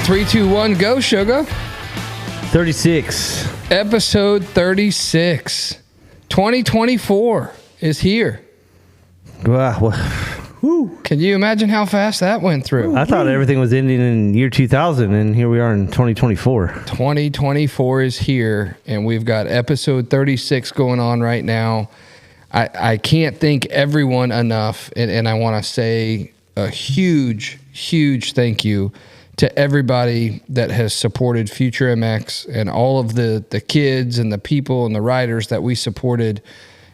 3, 2, 1, go, Sugar. 36. Episode 36. 2024 is here. Wow. Can you imagine how fast that went through? I thought everything was ending in year 2000, and here we are in 2024. 2024 is here, and we've got episode 36 going on right now. I can't thank everyone enough, and I want to say a huge, huge thank you to everybody that has supported Future MX and all of the kids and the people and the riders that we supported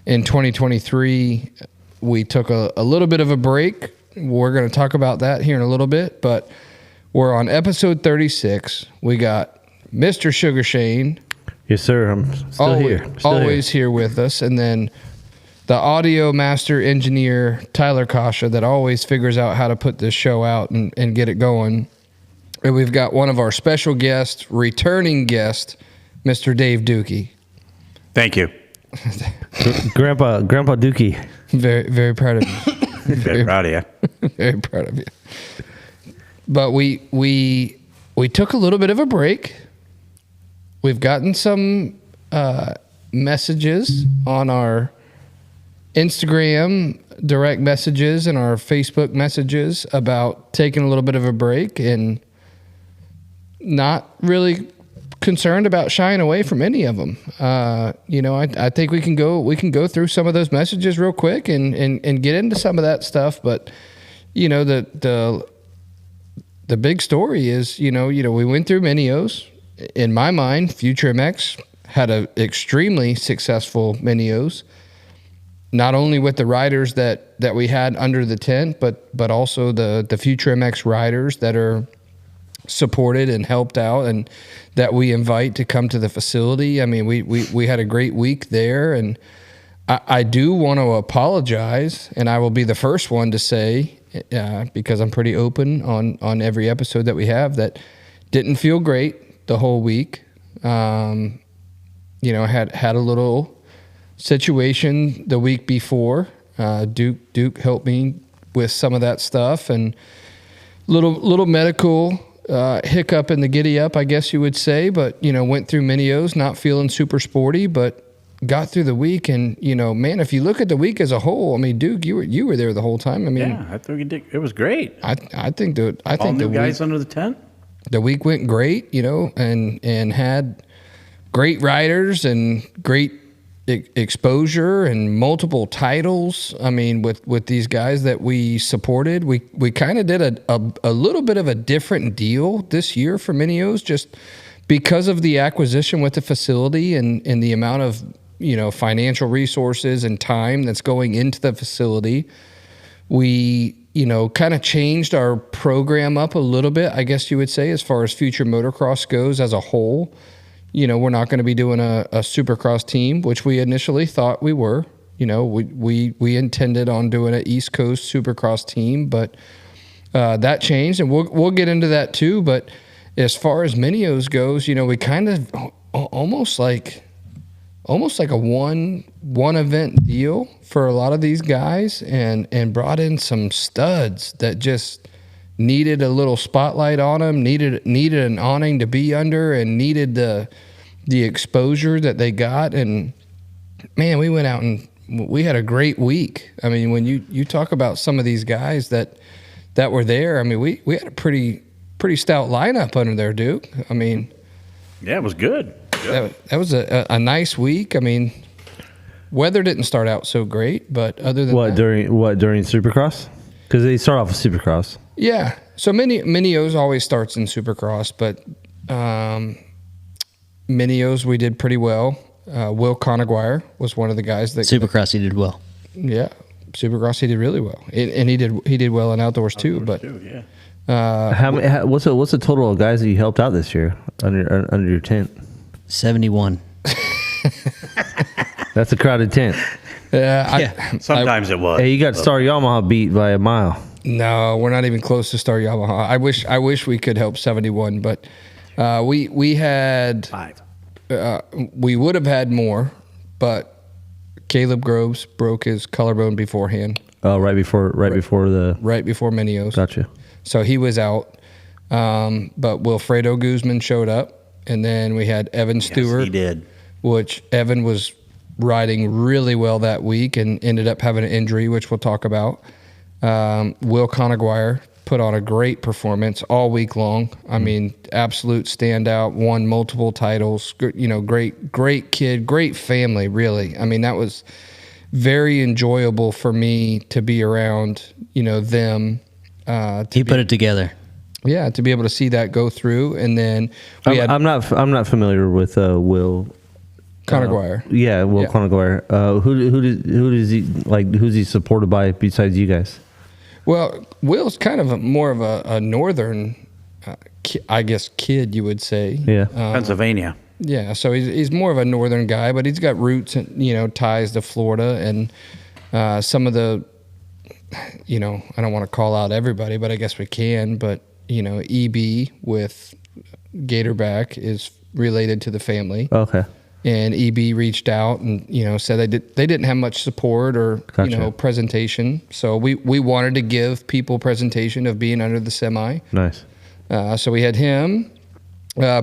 in 2023. We took a little bit of a break. We're going to talk about that here in a little bit, but we're on episode 36. We got Mr. Sugar Shane. Yes, sir. I'm still here. Always here with us. And then the audio master engineer, Tyler Kasha, that always figures out how to put this show out and get it going. And we've got one of our special guests, returning guest, Mr. Dave Dookie. Thank you. Grandpa Dookie. Very, very proud of you. Very proud of you. Very proud of you. But we took a little bit of a break. We've gotten some messages on our Instagram direct messages and our Facebook messages about taking a little bit of a break and not really concerned about shying away from any of them. I think we can go through some of those messages real quick and get into some of that stuff. But the big story is we went through Mini-O's. In my mind, Future MX had a extremely successful Mini-O's, not only with the riders that we had under the tent, but also the Future MX riders that are supported and helped out and that we invite to come to the facility. I mean, we had a great week there, and I do want to apologize, and I will be the first one to say, because I'm pretty open on every episode that we have, that didn't feel great the whole week. Had a little situation the week before. Duke helped me with some of that stuff, and little medical hiccup in the giddy up, I guess you would say, but went through Mini-O's, not feeling super sporty, but got through the week. And man, if you look at the week as a whole, I mean, Duke, you were there the whole time. I mean, yeah, I thought you did. It was great. I think all new guys under the tent. The week went great, and had great riders and great exposure and multiple titles. I mean, with these guys that we supported, we kind of did a little bit of a different deal this year for Mini-O's, just because of the acquisition with the facility and the amount of financial resources and time that's going into the facility. We kind of changed our program up a little bit, I guess you would say, as far as Future Motocross goes as a whole. We're not going to be doing a Supercross team, which we initially thought we were. We intended on doing an East Coast Supercross team, but that changed, and we'll get into that too. But as far as Mini-O's goes, we kind of almost like a one event deal for a lot of these guys, and brought in some studs that just needed a little spotlight on them, needed an awning to be under, and needed the exposure that they got. And man, we went out and we had a great week. I mean, when you talk about some of these guys that were there, I mean, we had a pretty stout lineup under there, Duke. I mean, yeah, it was good. That was a nice week. I mean, weather didn't start out so great, but other than during Supercross? Because they start off with Supercross. Yeah. So Mini-O's always starts in Supercross, but Mini-O's we did pretty well. Will Conaguire was one of the guys that Supercross he did well. Yeah, Supercross he did really well, and he did well in outdoors too. But yeah. What's the total of guys that you helped out this year under your tent? 71. That's a crowded tent. Sometimes it was. Hey, you got Star Yamaha beat by a mile. No, we're not even close to Star Yamaha. I wish we could help 71, but we had 5. We would have had more, but Caleb Groves broke his collarbone beforehand. Oh, right before Mini-O's. Gotcha. So he was out. But Wilfredo Guzman showed up, and then we had Evan Stewart. Yes, he did. Which Evan was riding really well that week and ended up having an injury, which we'll talk about. Will Conaguire put on a great performance all week long. I mean, absolute standout, won multiple titles. Great kid, great family, really. I mean, that was very enjoyable for me to be around, them. He put it together. Yeah, to be able to see that go through. And then I'm not familiar with Will Conaguire. Will Conaguire. Who does he like? Who's he supported by besides you guys? Well, Will's kind of more of a northern, kid, you would say. Yeah, Pennsylvania. Yeah, so he's more of a northern guy, but he's got roots and ties to Florida, and some of the, I don't want to call out everybody, but I guess we can. But EB with Gatorback is related to the family. Okay. And EB reached out and said they didn't have much support or Gotcha. presentation, so we wanted to give people presentation of being under the semi. Nice. So we had him,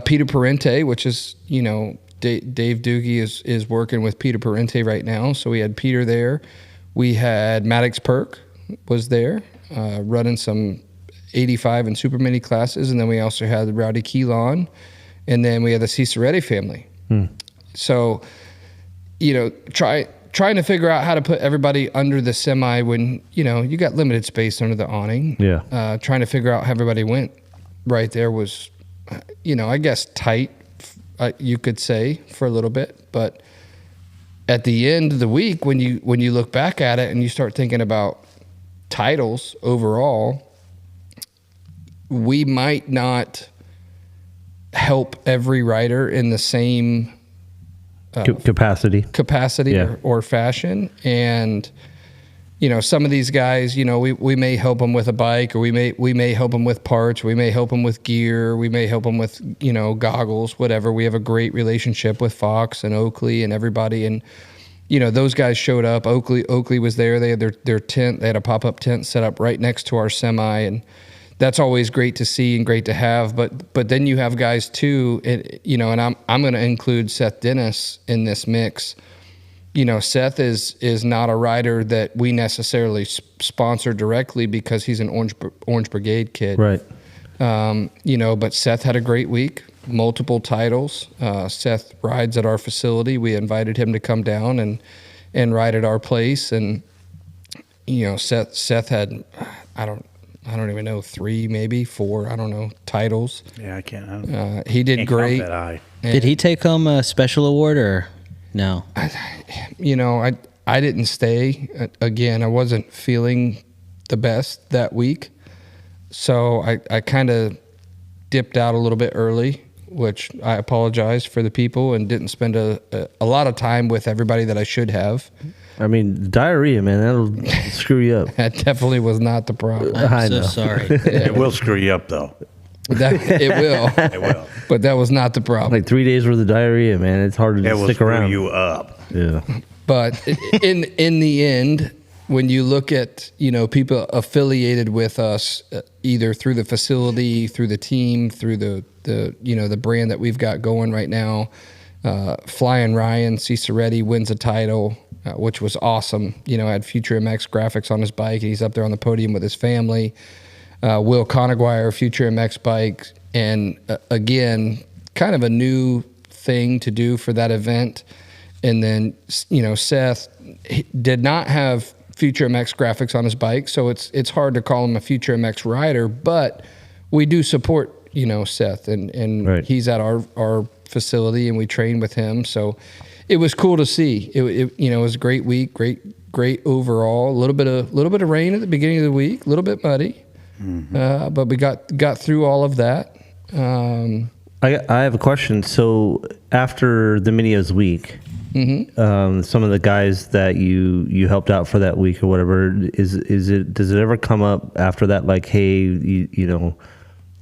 Peter Parente, which is Dave Doogie is working with Peter Parente right now. So we had Peter there. We had Maddox Perk was there, running some 85 and super mini classes, and then we also had Rowdy Keelan, and then we had the Ciceretti family. So, trying to figure out how to put everybody under the semi when, you got limited space under the awning. Yeah. Trying to figure out how everybody went right there was, I guess tight, you could say, for a little bit. But at the end of the week, when you look back at it and you start thinking about titles overall, we might not help every rider in the same capacity yeah. or fashion. And some of these guys, we may help them with a bike, or we may help them with parts, we may help them with gear, we may help them with goggles, whatever. We have a great relationship with Fox and Oakley and everybody, and those guys showed up. Oakley was there. They had their tent. They had a pop-up tent set up right next to our semi, and that's always great to see and great to have. But then you have guys too, and I'm going to include Seth Dennis in this mix. Seth is not a rider that we necessarily sponsor directly because he's an Orange Brigade kid. Right. But Seth had a great week, multiple titles. Seth rides at our facility. We invited him to come down and ride at our place. And, Seth had, I don't even know, 3, maybe 4, I don't know, titles. Yeah, I can't. He did Can't great. count that high. Did he take home a special award or no? I didn't stay. Again, I wasn't feeling the best that week. So I kind of dipped out a little bit early, which I apologize for the people, and didn't spend a lot of time with everybody that I should have. I mean, diarrhea, man, that'll screw you up. That definitely was not the problem. I'm so sorry. It will screw you up, though. It will. It will. But that was not the problem. Like 3 days worth of diarrhea, man. It's hard to It will stick screw around. you up. Yeah. But in the end, when you look at people affiliated with us, either through the facility, through the team, through the brand that we've got going right now, Flying Ryan Ciceretti wins a title, which was awesome. Had Future MX graphics on his bike. He's up there on the podium with his family. Will Conaguire, Future MX bike, and again, kind of a new thing to do for that event. And then, Seth did not have Future MX graphics on his bike, so it's hard to call him a Future MX rider, but we do support, Seth, and right. He's at our facility, and we train with him. So it was cool to see. It was a great week, great overall. A little bit of rain at the beginning of the week, a little bit muddy, but we got through all of that. I have a question. So after the Minios week, some of the guys that you helped out for that week or whatever, does it ever come up after that, like, hey,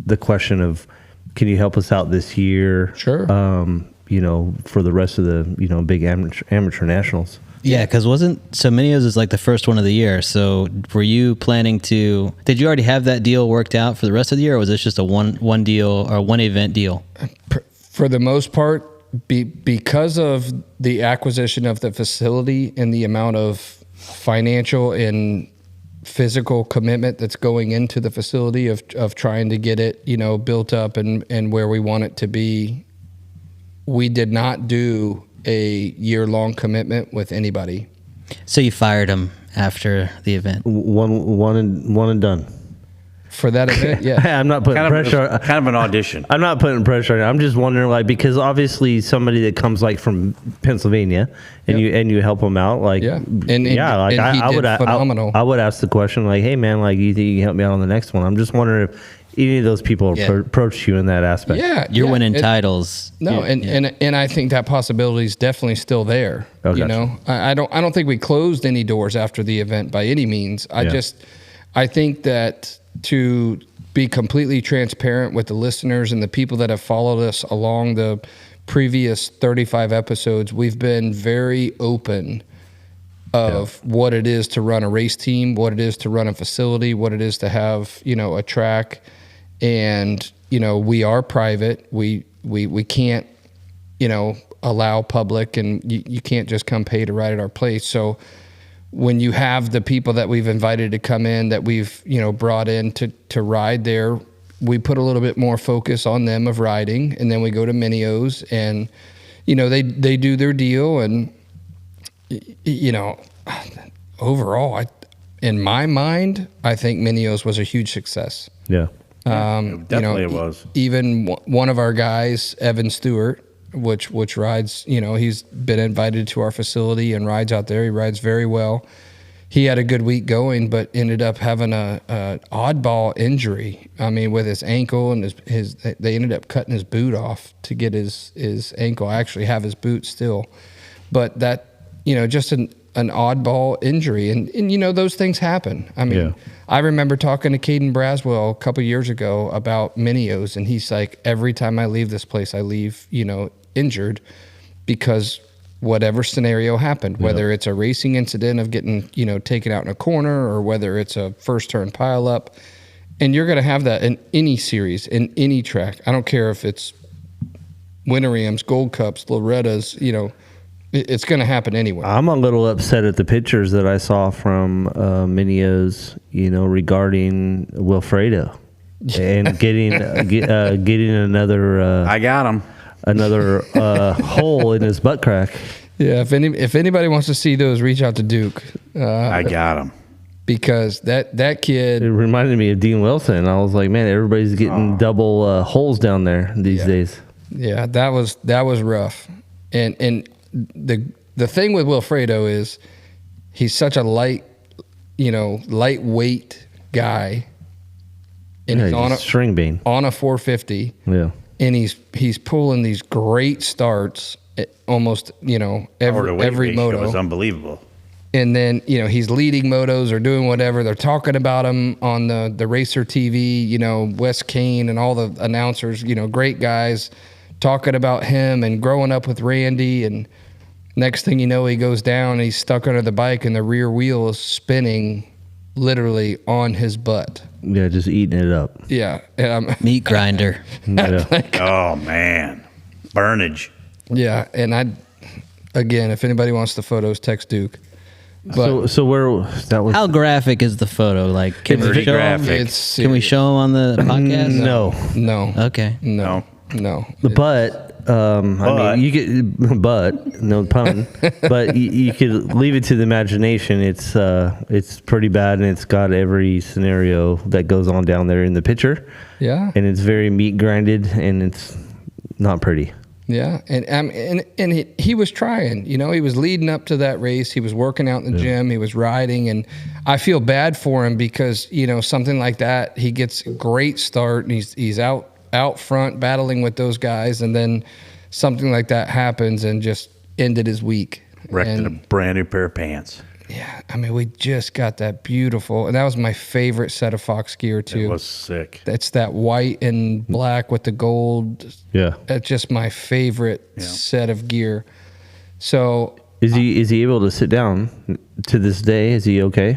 the question of, can you help us out this year? Sure. For the rest of the big amateur nationals. Yeah, because Minios is like the first one of the year. So were you planning to? Did you already have that deal worked out for the rest of the year, or was this just a one deal or one event deal? For the most part, because of the acquisition of the facility and the amount of financial and physical commitment that's going into the facility of trying to get it, built up and where we want it to be, we did not do a year-long commitment with anybody. So you fired him after the event. One and done. For that event, yeah. I'm not putting pressure. Kind of an audition. I'm not putting pressure on it. I'm just wondering, like, because obviously somebody that comes like from Pennsylvania and you help them out, like, Yeah. I would phenomenal. I would ask the question, like, hey man, like, you think you can help me out on the next one? I'm just wondering if any of those people approached you in that aspect. Yeah, You're winning titles. No, and I think that possibility is definitely still there. Oh, gotcha. I don't think we closed any doors after the event by any means. I think that to be completely transparent with the listeners and the people that have followed us along the previous 35 episodes, we've been very open of what it is to run a race team, what it is to run a facility, what it is to have, a track. And, we are private. We can't, allow public, and you can't just come pay to ride at our place. So when you have the people that we've invited to come in, that we've, brought in to ride there, we put a little bit more focus on them of riding. And then we go to Minios and, they do their deal. And, overall, in my mind, I think Minios was a huge success. Yeah. Definitely it was. Even one of our guys, Evan Stewart, which rides, he's been invited to our facility and rides out there. He rides very well. He had a good week going, but ended up having a oddball injury. I mean, with his ankle and they ended up cutting his boot off to get his ankle. I actually have his boot still, but that, just an oddball injury. And those things happen. I mean, I remember talking to Caden Braswell a couple years ago about Minios, and he's like, every time I leave this place, I leave, injured because whatever scenario happened, whether it's a racing incident of getting, taken out in a corner, or whether it's a first turn pile up. And you're going to have that in any series, in any track. I don't care if it's Winteriums, Gold Cups, Loretta's, it's going to happen anywhere. I'm a little upset at the pictures that I saw from Minios, regarding Wilfredo and getting another. I got him. Another hole in his butt crack. Yeah, if anybody wants to see those, reach out to Duke. I got him. Because that kid... It reminded me of Dean Wilson. I was like, man, everybody's getting double holes down there these days. Yeah, that was rough. And the thing with Wilfredo is he's such a lightweight guy. And he's on a string bean. On a 450. Yeah. And he's pulling these great starts at almost, every moto. It was unbelievable. And then, he's leading motos or doing whatever. They're talking about him on the Racer TV, Wes Kane and all the announcers, great guys talking about him and growing up with Randy. And next thing you know, he goes down and he's stuck under the bike and the rear wheel is spinning literally on his butt. Yeah, just eating it up. Yeah. And meat grinder. Oh, man. Burnage. Yeah. And again, if anybody wants the photos, text Duke. But so where that was? How graphic is the photo? Like, can we show them? Can we show them on the podcast? No. Okay. No. But I mean, you get no pun, but you could leave it to the imagination. It's pretty bad, and it's got every scenario that goes on down there in the picture. Yeah, and it's very meat grinded, and it's not pretty. Yeah, and he was trying. He was leading up to that race. He was working out in the gym. He was riding, and I feel bad for him because something like that, he gets a great start, and he's out front battling with those guys, and then something like that happens and just ended his week. Wrecked in a brand new pair of pants. Yeah, I mean, we just got that beautiful, and that was my favorite set of Fox gear too. It was sick. It's that white and black with the gold. Yeah, that's just my favorite set of gear. So Is he able to sit down to this day? Is he okay?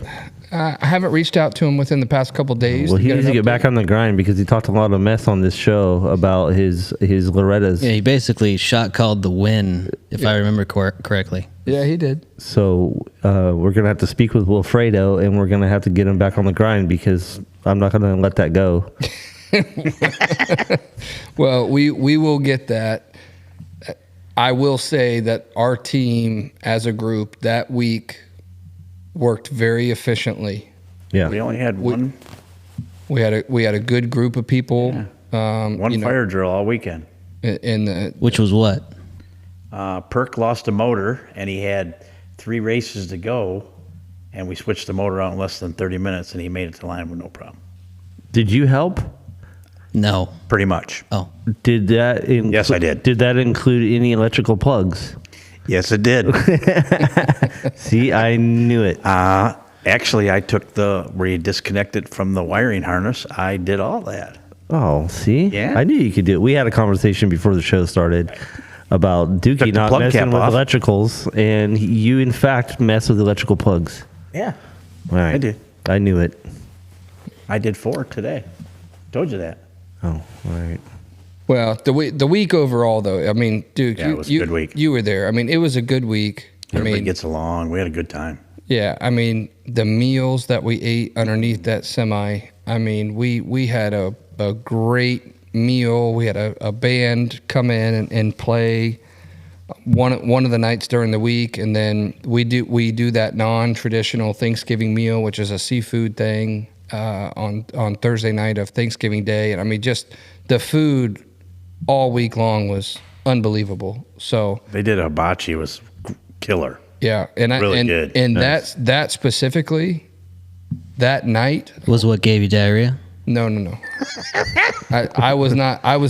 I haven't reached out to him within the past couple days. Well, he needs to an get update. back on the grind because he talked a lot of mess on this show about his Lorettas. Yeah, he basically shot called the win, if I remember correctly. Yeah, he did. So we're gonna have to speak with Wilfredo, and we're gonna have to get him back on the grind because I'm not gonna let that go. Well, we will get that. I will say that our team as a group that week worked very efficiently. Yeah. We only had one We had a good group of people. one fire drill all weekend. In the Which was what? Perk lost a motor, and he had 3 races to go, and we switched the motor out in less than 30 minutes, and he made it to line with no problem. Did you help? No. Pretty much. Oh, Did that? Yes, I did. Did that include any electrical plugs? Yes, it did. See, I knew it. Actually, I took where you disconnect it from the wiring harness. I did all that. Oh, see? Yeah. I knew you could do it. We had a conversation before the show started about Dookie Took the not plug messing cap with off. electricals, and you, in fact, mess with electrical plugs. Yeah, All right. I did. I knew it. I did 4 today. Told you that. Oh, all right. well, the week overall though. I mean, Duke, Yeah, it was a good week. You were there. I mean, it was a good week. Everybody gets along. We had a good time. Yeah, I mean, the meals that we ate underneath that semi, I mean, we had a great meal. We had a band come in and play one of the nights during the week, and then we do that non-traditional Thanksgiving meal, which is a seafood thing on Thursday night of Thanksgiving Day. And I mean, just the food all week long was unbelievable. So They did a hibachi. It was killer. yeah, and Really and, good. and Nice. that specifically, that night. was what gave you diarrhea? No. I was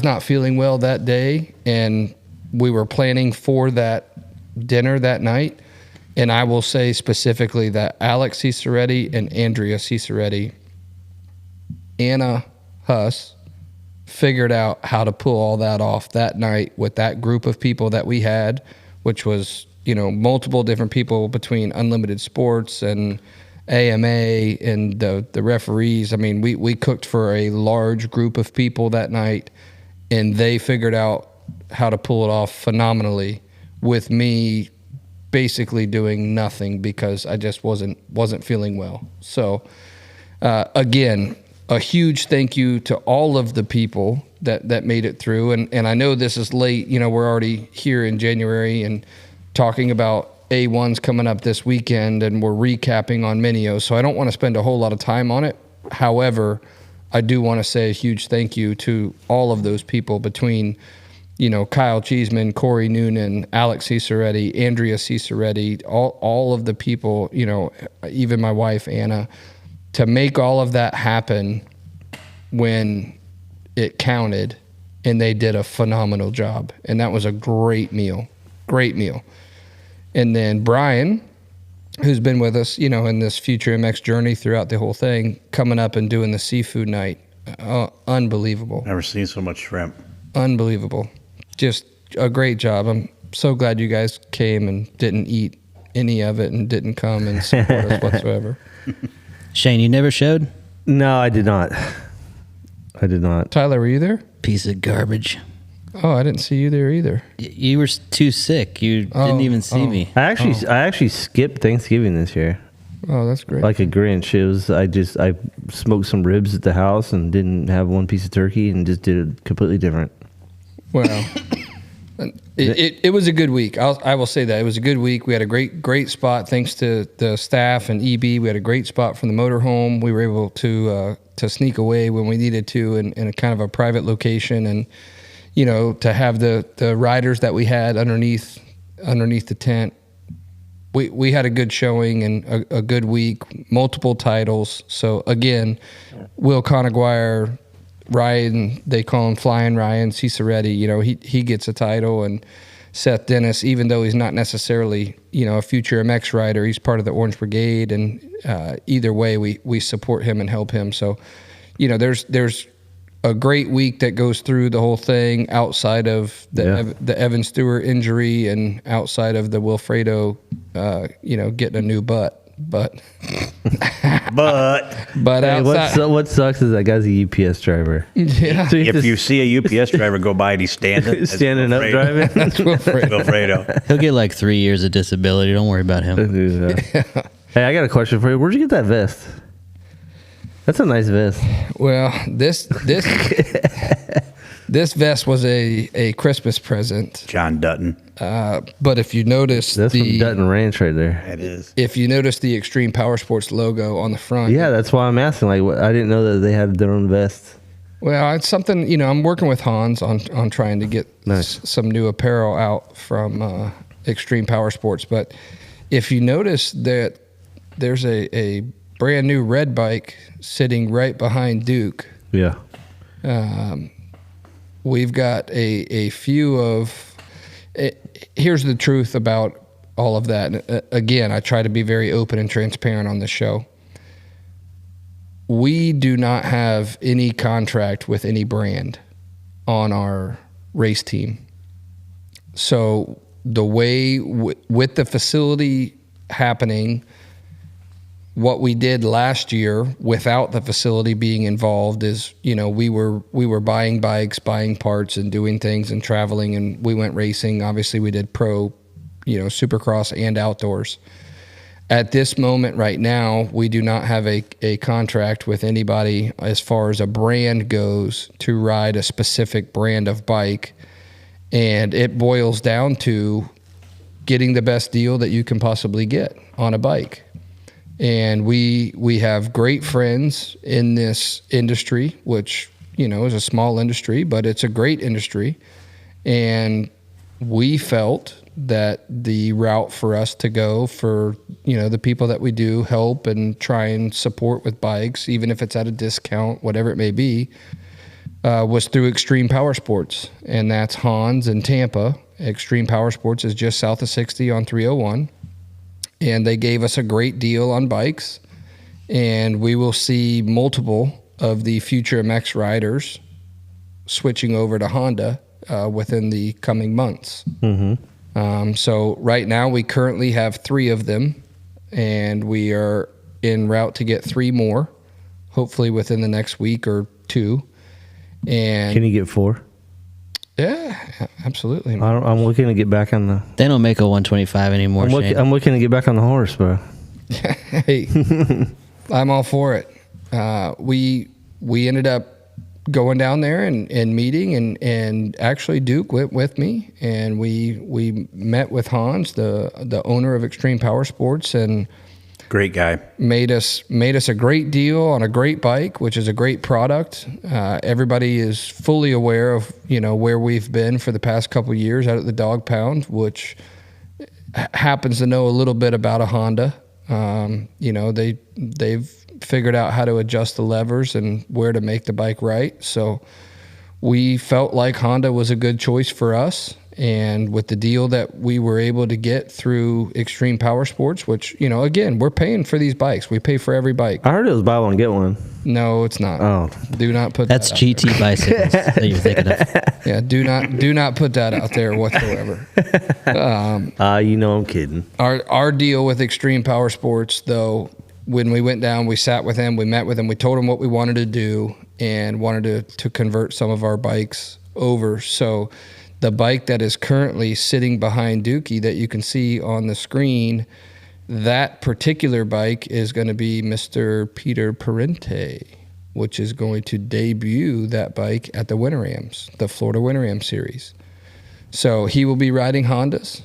not feeling well that day, and we were planning for that dinner that night. And I will say specifically that Alex Ciceretti and Andrea Ciceretti, Anna Huss, figured out how to pull all that off that night with that group of people that we had, which was, multiple different people between Unlimited Sports and AMA and the referees. I mean, we cooked for a large group of people that night, and they figured out how to pull it off phenomenally with me basically doing nothing because I just wasn't feeling well. So again, a huge thank you to all of the people that made it through. And I know this is late, we're already here in January and talking about A1's coming up this weekend, and we're recapping on Minio. So I don't want to spend a whole lot of time on it. However, I do want to say a huge thank you to all of those people between, Kyle Cheeseman, Corey Noonan, Alex Ciceretti, Andrea Ciceretti, all of the people, even my wife, Anna, to make all of that happen when it counted, and they did a phenomenal job. And that was a great meal. And then Brian, who's been with us, in this Future MX journey throughout the whole thing, coming up and doing the seafood night. Unbelievable. Never seen so much shrimp. Unbelievable. Just a great job. I'm so glad you guys came and didn't eat any of it and didn't come and support us whatsoever. Shane, you never showed? No, I did not. Tyler, were you there? Piece of garbage. Oh, I didn't see you there either. You were too sick. You didn't even see me. I actually skipped Thanksgiving this year Oh, that's great. like a Grinch. It was I smoked some ribs at the house and didn't have one piece of turkey and just did it completely different. Well, it was a good week. I will say that it was a good week. We had a great spot thanks to the staff and EB. We had a great spot from the motorhome. We were able to sneak away when we needed to in a kind of a private location, and to have the riders that we had underneath the tent. We had a good showing and a good week, multiple titles. So again, Will Conaguire, Ryan, they call him Flying Ryan Ciceretti, he gets a title, and Seth Dennis, even though he's not necessarily, a future MX rider, he's part of the Orange Brigade, and either way we support him and help him. So, there's a great week that goes through the whole thing outside of the Evan Stewart injury and outside of the Wilfredo, getting a new butt. But But outside, what sucks is that guy's a UPS driver. yeah, So if you see a UPS driver go by and he's standing, that's standing up Wilfredo. driving. that's Wilfredo. Wilfredo. He'll get like 3 years of disability. Don't worry about him. Hey, I got a question for you. Where'd you get that vest? That's a nice vest. Well, this this vest was a Christmas present. John Dutton. But if you notice That's from Dutton Ranch right there. That is. if you notice the Extreme Power Sports logo on the front, Yeah, that's why I'm asking. Like, I didn't know that they had their own vests. well, it's something, I'm working with Hans on trying to get Nice. some new apparel out from Extreme Power Sports. But if you notice that there's a brand new red bike sitting right behind Duke. Yeah. We've got a few of. Here's the truth about all of that. And, again, I try to be very open and transparent on this show. We do not have any contract with any brand on our race team. So the way with the facility happening, what we did last year without the facility being involved is, we were buying bikes, buying parts, and doing things and traveling, and we went racing. Obviously, we did pro, Supercross and outdoors. At this moment right now, we do not have a contract with anybody as far as a brand goes to ride a specific brand of bike, and it boils down to getting the best deal that you can possibly get on a bike. And we have great friends in this industry, which, is a small industry, but it's a great industry. And we felt that the route for us to go for, the people that we do help and try and support with bikes, even if it's at a discount, whatever it may be, was through Extreme Power Sports. And that's Hans in Tampa. Extreme Power Sports is just south of 60 on 301. And they gave us a great deal on bikes, and we will see multiple of the future MX riders switching over to Honda within the coming months. Mm-hmm. So right now we currently have 3 of them, and we are en route to get 3 more, hopefully within the next week or 2. And Can you get 4? yeah, absolutely. I'm looking to get back on the. They don't make a 125 anymore. Shane. I'm looking to get back on the horse, bro. Hey, I'm all for it. We ended up going down there and meeting, and actually Duke went with me, and we met with Hans, the owner of Extreme Power Sports, and Great guy. made us a great deal on a great bike, which is a great product. Everybody is fully aware of where we've been for the past couple of years out at the Dog Pound, which happens to know a little bit about a Honda. They've figured out how to adjust the levers and where to make the bike right. So we felt like Honda was a good choice for us. And with the deal that we were able to get through Extreme Power Sports, which, again, we're paying for these bikes. We pay for every bike. I heard it was buy one get one. No, it's not. Oh. Do not put That's that out GT bicycles that you're thinking of. there. Yeah, do not put that out there whatsoever. I'm kidding. Our deal with Extreme Power Sports, though, when we went down, we sat with him, we met with him, we told him what we wanted to do and wanted to convert some of our bikes over. So the bike that is currently sitting behind Dookie that you can see on the screen, that particular bike is going to be Mr. Peter Parente, which is going to debut that bike at the Winter Rams, the Florida Winter Ram Series. So he will be riding Hondas.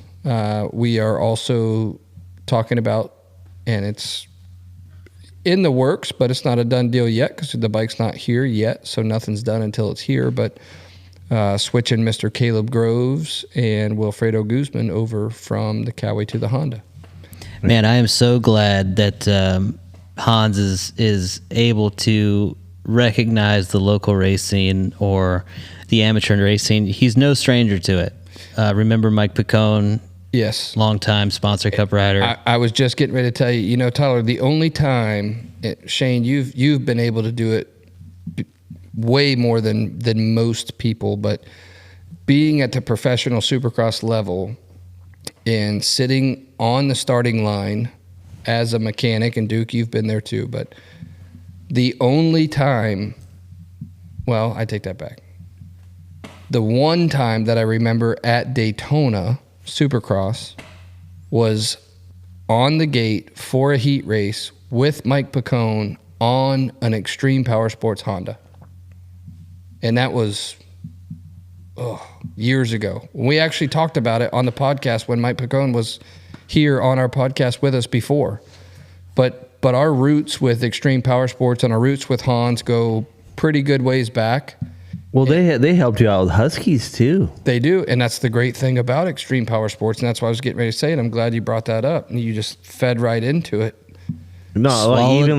We are also talking about, and it's in the works, but it's not a done deal yet because the bike's not here yet, so nothing's done until it's here, but switching Mr. Caleb Groves and Wilfredo Guzman over from the Cowie to the Honda. Man, I am so glad that Hans is able to recognize the local race scene or the amateur race scene. He's no stranger to it. Remember Mike Picone? Yes. Longtime sponsor cup rider. I was just getting ready to tell you, Tyler, the only time, Shane, you've been able to do it way more than most people, but being at the professional Supercross level and sitting on the starting line as a mechanic, and Duke, you've been there too, but the only time, well, I take that back. The one time that I remember at Daytona Supercross was on the gate for a heat race with Mike Picone on an Extreme Power Sports Honda. And that was years ago. We actually talked about it on the podcast when Mike Picone was here on our podcast with us before. But our roots with Extreme Power Sports and our roots with Hans go pretty good ways back. Well, they helped you out with Huskies too. They do, and that's the great thing about Extreme Power Sports, and that's what I was getting ready to say, and I'm glad you brought that up. And you just fed right into it. No,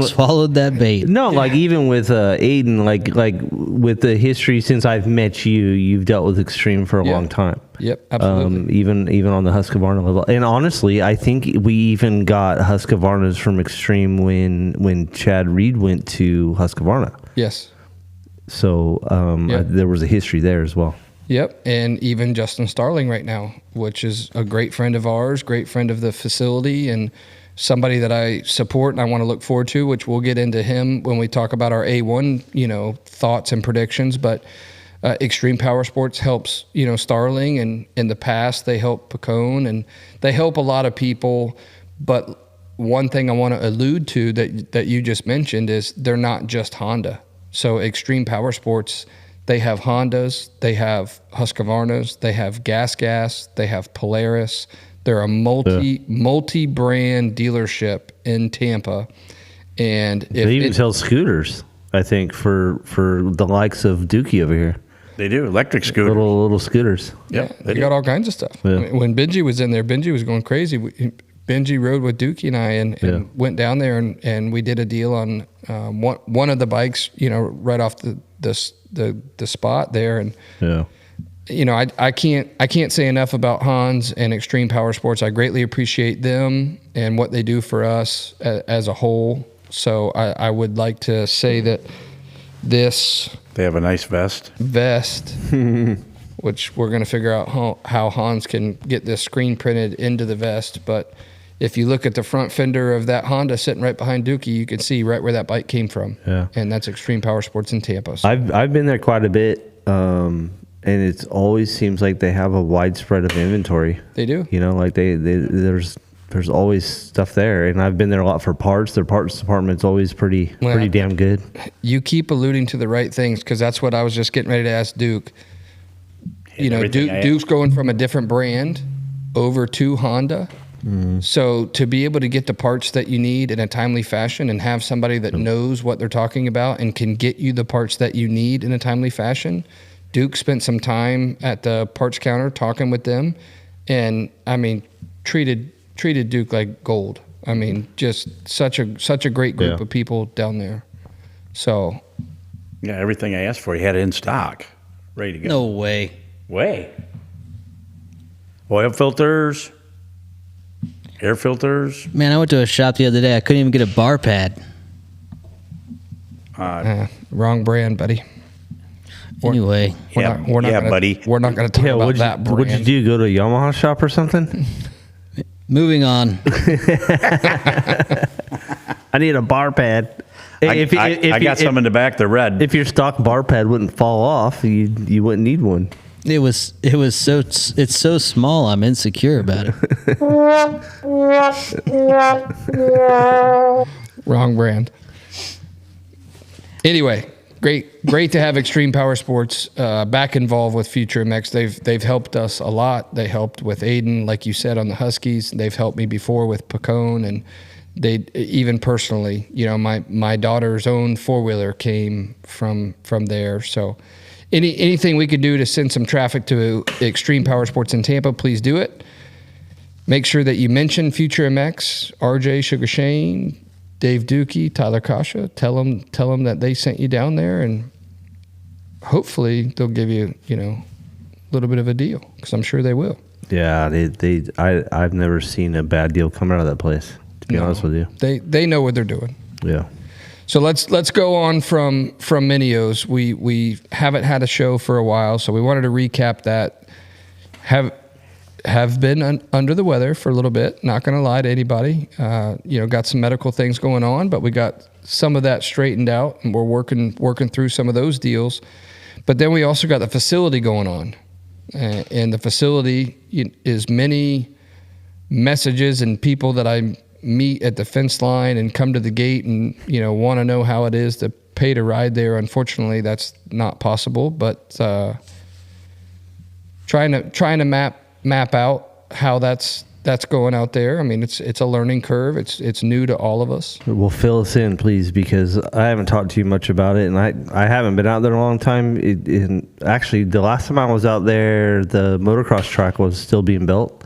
Swallowed that bait. No, like even with Aiden, like with the history since I've met you, you've dealt with Extreme for a long time. Yep, absolutely. Even on the Husqvarna level, and honestly, I think we even got Husqvarnas from Extreme when Chad Reed went to Husqvarna. Yes. So there was a history there as well. Yep, and even Justin Starling right now, which is a great friend of ours, great friend of the facility, and somebody that I support and I want to look forward to, which we'll get into him when we talk about our A1, thoughts and predictions. But Extreme Power Sports helps, Starling, and in the past they help Picone, and they help a lot of people. But one thing I want to allude to that you just mentioned is they're not just Honda. So Extreme Power Sports, they have Hondas, they have Husqvarnas, they have Gas, they have Polaris. They're a multi-brand dealership in Tampa, and they even sell scooters. I think for the likes of Dookie over here, they do electric scooters, little scooters. Yeah, they got all kinds of stuff. Yeah. I mean, when Benji was in there, Benji was going crazy. Benji rode with Dookie and I, and went down there, and we did a deal on one of the bikes, right off the spot there, and yeah. I can't say enough about Hans and Extreme Power Sports. I greatly appreciate them and what they do for us as a whole. So I would like to say that they have a nice vest, which we're going to figure out how Hans can get this screen printed into the vest. But if you look at the front fender of that Honda sitting right behind Dookie, you can see right where that bike came from. Yeah. And that's Extreme Power Sports in Tampa. So. I've been there quite a bit. And it always seems like they have a widespread of inventory. They do. There's always stuff there, and I've been there a lot for parts. Their parts department's always pretty damn good. You keep alluding to the right things, because that's what I was just getting ready to ask Duke. Duke's going from a different brand over to Honda. Mm-hmm. So to be able to get the parts that you need in a timely fashion and have somebody that knows what they're talking about and can get you the parts that you need in a timely fashion. Duke spent some time at the parts counter talking with them, and treated Duke like gold. Just such a great group of people down there. So, yeah, everything I asked for, he had it in stock, ready to go. No way. Oil filters, air filters. Man, I went to a shop the other day. I couldn't even get a bar pad. Wrong brand, buddy. Anyway, we're not going to talk about that brand. What'd you do? Go to a Yamaha shop or something? Moving on. I need a bar pad. I got some in the back. They're red. If your stock bar pad wouldn't fall off, you wouldn't need one. It's so small. I'm insecure about it. Wrong brand. Anyway. Great to have Extreme Power Sports back involved with Future MX. They've helped us a lot. They helped with Aiden, like you said, on the Huskies. They've helped me before with Picone, and they even personally, my daughter's own 4-wheeler came from there. So anything we could do to send some traffic to Extreme Power Sports in Tampa, please do it. Make sure that you mention Future MX, RJ Sugar Shane, Dave Dookie, Tyler Kasha. Tell them that they sent you down there, and hopefully they'll give you, a little bit of a deal, because I'm sure they will. Yeah, I've never seen a bad deal come out of that place, to be honest with you. They know what they're doing. Yeah. So let's go on from Minios. We haven't had a show for a while, so we wanted to recap that. Have been under the weather for a little bit. Not going to lie to anybody. Got some medical things going on, but we got some of that straightened out, and we're working through some of those deals. But then we also got the facility going on, and the facility is many messages and people that I meet at the fence line and come to the gate and want to know how it is to pay to ride there. Unfortunately, that's not possible. But trying to map out how that's going out there. I mean, it's a learning curve. It's new to all of us. Well, fill us in, please, because I haven't talked to you much about it, and I haven't been out there a long time. Actually, the last time I was out there, the motocross track was still being built.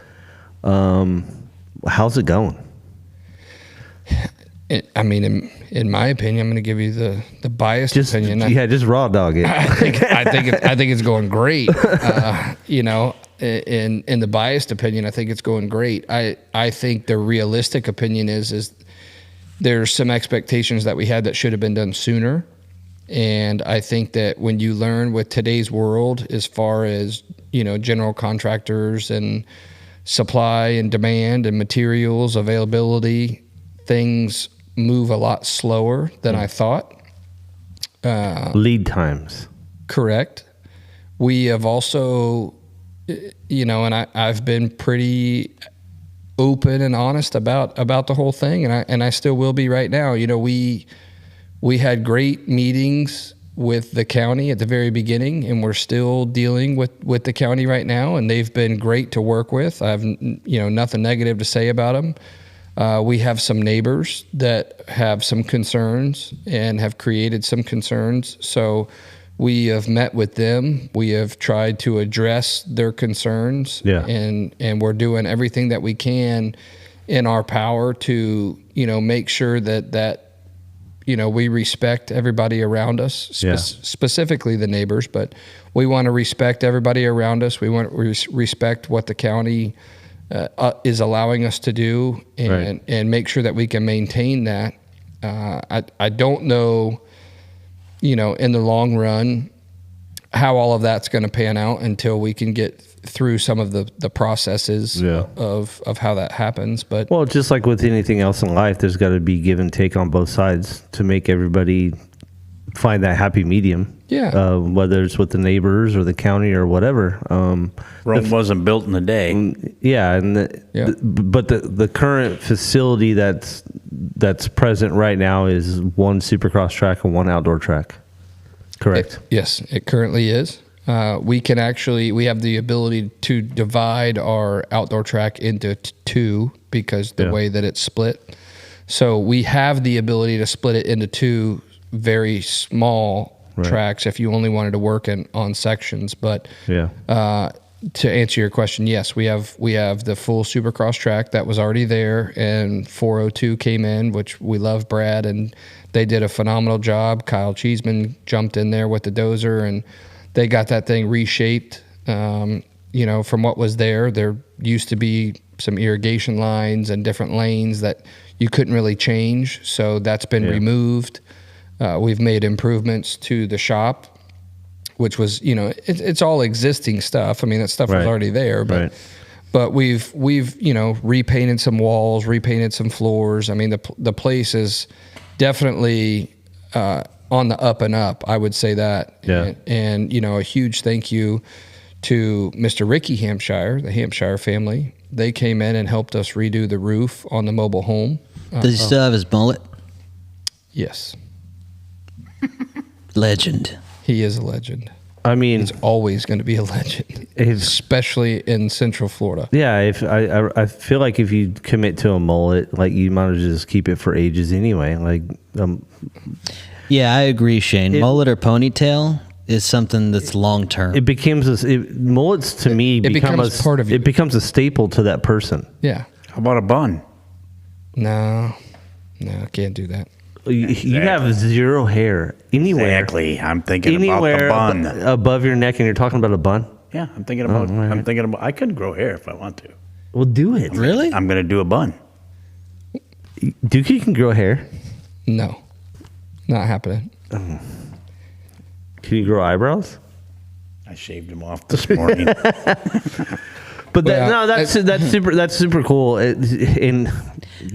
How's it going? I mean, in my opinion, I'm going to give you the biased opinion. Just raw dog it. I think it's going great. In the biased opinion, I think it's going great. I think the realistic opinion is there's some expectations that we had that should have been done sooner. And I think that when you learn with today's world, as far as, general contractors and supply and demand and materials availability, things move a lot slower than I thought. Lead times. Correct. We have also, and I've been pretty open and honest about the whole thing, and I still will be right now. We had great meetings with the county at the very beginning, and we're still dealing with the county right now, and they've been great to work with. I have nothing negative to say about them. We have some neighbors that have some concerns and have created some concerns. So we have met with them. We have tried to address their concerns. Yeah. And we're doing everything that we can in our power to, make sure that we respect everybody around us, specifically the neighbors, but we want to respect everybody around us. We want to respect what the county is allowing us to do, and make sure that we can maintain that. I don't know, in the long run, how all of that's going to pan out until we can get through some of the processes of how that happens. But well, just like with anything else in life, there's got to be give and take on both sides to make everybody find that happy medium. Yeah. Whether it's with the neighbors or the county or whatever. Rome wasn't built in a day. Yeah, but the current facility that's present right now is one supercross track and one outdoor track. Correct. Yes, it currently is. We have the ability to divide our outdoor track into two because the way that it's split. So we have the ability to split it into two very small tracks if you only wanted to work on sections. But to answer your question, yes, we have the full supercross track that was already there, and 402 came in, which we love Brad, and they did a phenomenal job. Kyle Cheeseman jumped in there with the dozer, and they got that thing reshaped. From what was there used to be some irrigation lines and different lanes that you couldn't really change. So that's been removed. We've made improvements to the shop, which was, it's all existing stuff. I mean, that stuff was already there, but we've repainted some walls, repainted some floors. I mean, the place is definitely on the up and up, I would say that. Yeah. And a huge thank you to Mr. Ricky Hampshire, the Hampshire family. They came in and helped us redo the roof on the mobile home. Does he still have his mullet? Yes. Legend. He is a legend. I mean, he's always going to be a legend, especially in Central Florida. Yeah, if I feel like if you commit to a mullet, like you might as well just keep it for ages anyway. Like, yeah, I agree, Shane. Mullet or ponytail is something that's long term. It becomes mullets to me. It becomes part of you. It becomes a staple to that person. Yeah. How about a bun? No, can't do that. You have zero hair anywhere. Exactly. I'm thinking about the bun above your neck, and you're talking about a bun. Yeah, I'm thinking about. I could grow hair if I want to. Well, do it. Really? I'm going to do a bun. Dookie can grow hair. No. Not happening. Can you grow eyebrows? I shaved him off this morning. But Well, no, that's super cool. And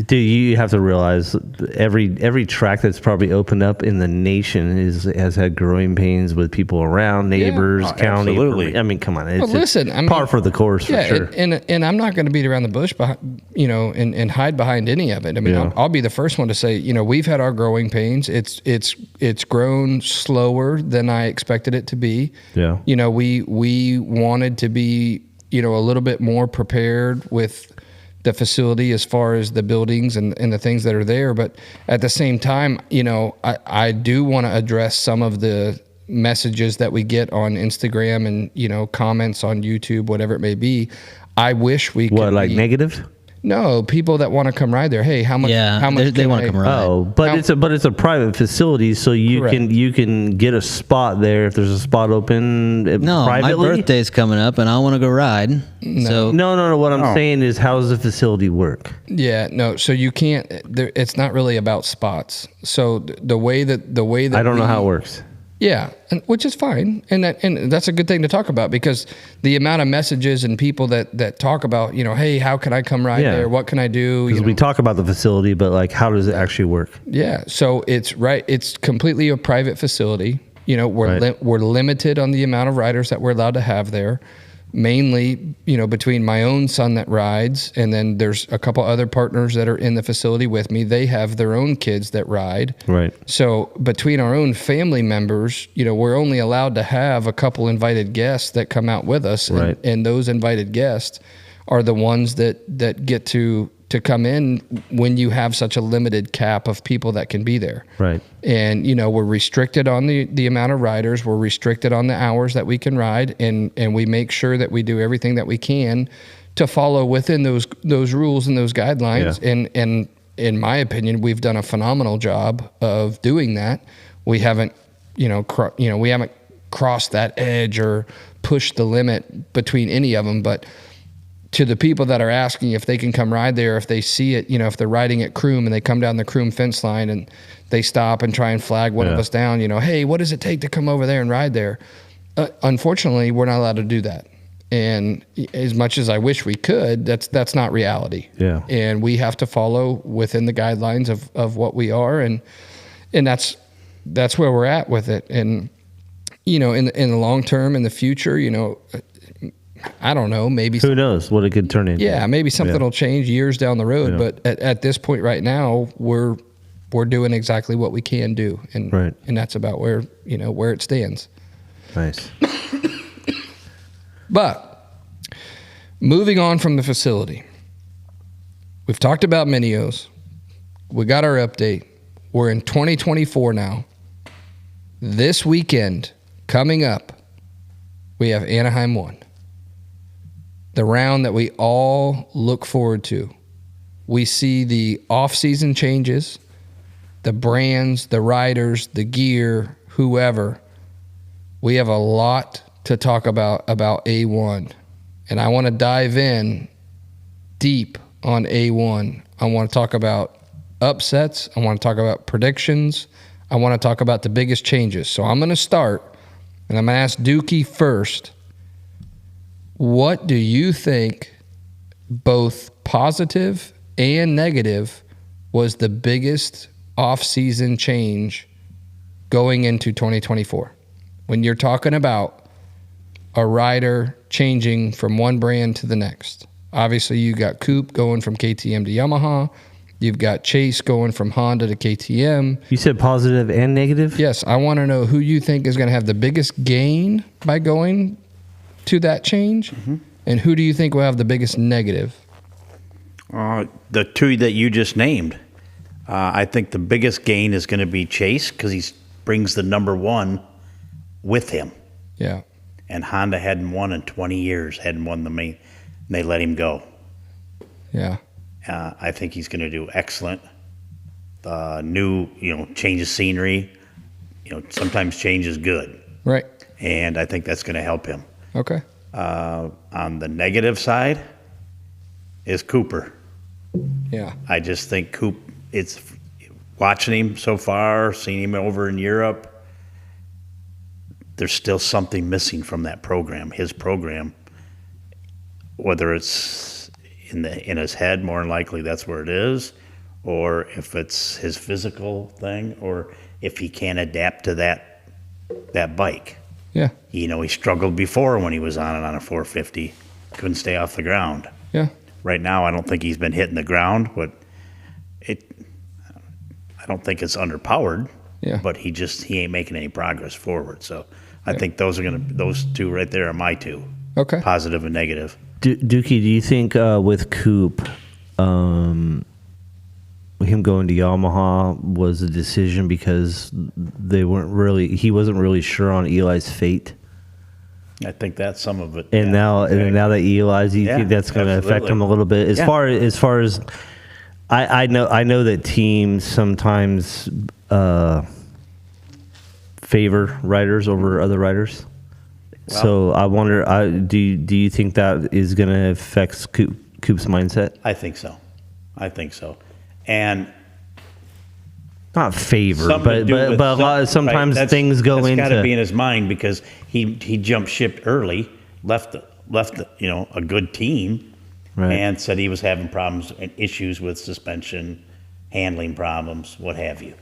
dude, you have to realize every track that's probably opened up in the nation has had growing pains with people around, neighbors, Oh, county. absolutely. I mean, come on, it's Well, listen, I mean, par for the course for sure. and I'm not going to beat around the bush, and hide behind any of it. I mean, Yeah. I'll be the first one to say, we've had our growing pains. It's grown slower than I expected it to be. Yeah. We wanted to be, a little bit more prepared with the facility as far as the buildings and the things that are there. But at the same time, I do want to address some of the messages that we get on Instagram and, comments on YouTube, whatever it may be. I wish we could. What, like negative? No, people that want to come ride there. Hey, how much? Yeah, how much they want to come ride. Oh, but it's a private facility, so Correct. you can get a spot there if there's a spot open No, privately. my birthday's coming up, and I want to go ride. So No. What I'm saying is, how does the facility work? Yeah, no. So you can't. It's not really about spots. So the way that I don't know how it works. Yeah, which is fine, and that's a good thing to talk about, because the amount of messages and people that talk about, hey, how can I come ride Yeah. there? What can I do? Because we talk about the facility, but like, how does it actually work? Yeah, so it's completely a private facility. We're Right. we're limited on the amount of riders that we're allowed to have there. Mainly, between my own son that rides, and then there's a couple other partners that are in the facility with me. They have their own kids that ride. Right. So between our own family members, we're only allowed to have a couple invited guests that come out with us, Right. and those invited guests are the ones that get to come in when you have such a limited cap of people that can be there. Right. And we're restricted on the amount of riders. We're restricted on the hours that we can ride, and we make sure that we do everything that we can to follow within those rules and those guidelines. Yeah. And in my opinion, we've done a phenomenal job of doing that. We haven't we haven't crossed that edge or pushed the limit between any of them. But to the people that are asking if they can come ride there, if they see it, if they're riding at Croom and they come down the Croom fence line and they stop and try and flag one of us down, hey, what does it take to come over there and ride there? Unfortunately, we're not allowed to do that. And as much as I wish we could, that's not reality. Yeah. And we have to follow within the guidelines of what we are. And that's where we're at with it. And, in the long term, in the future, I don't know, maybe Who knows what it could turn into? yeah, maybe something will change years down the road. Yeah. But at this point right now, we're doing exactly what we can do, and Right. and that's about where it stands. Nice. But moving on from the facility, we've talked about Minios. We got our update. We're in 2024 now. This weekend coming up, we have Anaheim 1. The round that we all look forward to. We see the off-season changes, the brands, the riders, the gear, whoever. We have a lot to talk about A1. And I want to dive in deep on A1. I want to talk about upsets. I want to talk about predictions. I want to talk about the biggest changes. So I'm going to start, and I'm going to ask Dookie first. What do you think, both positive and negative, was the biggest off-season change going into 2024? When you're talking about a rider changing from one brand to the next. Obviously, you got Coop going from KTM to Yamaha. You've got Chase going from Honda to KTM. You said positive and negative? Yes, I want to know who you think is going to have the biggest gain by going to that change, and who do you think will have the biggest negative? The two that you just named. I think the biggest gain is going to be Chase, because he brings the number one with him. Yeah. And Honda hadn't won in 20 years, hadn't won the main. And they let him go. Yeah. I think he's going to do excellent. New, change of scenery. Sometimes change is good. Right. And I think that's going to help him. Okay. On the negative side is Cooper. Yeah. I just think watching him so far, seeing him over in Europe, there's still something missing from that program, his program. Whether it's in his head, more than likely that's where it is, or if it's his physical thing, or if he can't adapt to that bike. Yeah. You know, he struggled before when he was on it on a 450, couldn't stay off the ground. Yeah. Right now, I don't think he's been hitting the ground, but I don't think it's underpowered. Yeah. But he ain't making any progress forward. So I think those two right there are my two. Okay. Positive and negative. Dookie, do you think with Coop, him going to Yamaha was a decision because he wasn't really sure on Eli's fate? I think that's some of it. And now that Eli's, you think that's going to affect him a little bit? As far as I know that teams sometimes favor riders over other riders. Well, so I wonder, do you think that is going to affect Coop's mindset? I think so. And not favor, but a lot. Sometimes things go into. That's got to be in his mind because he jumped ship early, left a good team, right, and said he was having problems and issues with suspension, handling problems, what have you.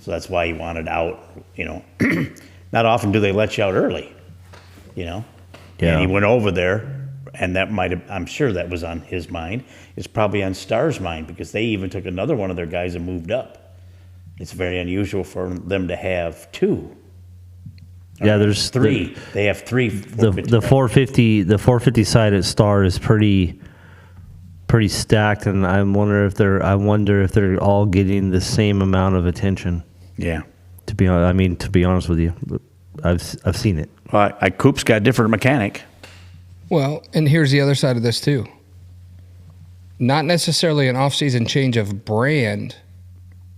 So that's why he wanted out. Not often do they let you out early. Yeah. And he went over there, and I'm sure that was on his mind. It's probably on Starr's mind because they even took another one of their guys and moved up. It's very unusual for them to have two. Yeah, there's three. They have three. The 450 side at Starr is pretty stacked, and I wonder if they're all getting the same amount of attention. Yeah. To be honest with you, I've seen it. Well, Coop's got a different mechanic. Well, and here's the other side of this too. Not necessarily an off-season change of brand,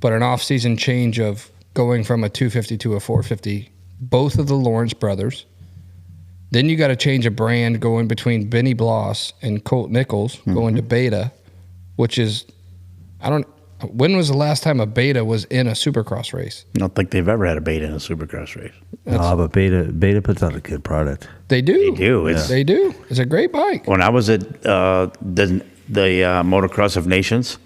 but an off-season change of going from a 250 to a 450. Both of the Lawrence brothers. Then you got to change a brand going between Benny Bloss and Colt Nichols going to Beta, which is, when was the last time a Beta was in a Supercross race? I don't think they've ever had a Beta in a Supercross race. But Beta puts out a good product. They do. They do. They do. It's a great bike. When I was at the Motocross of Nations,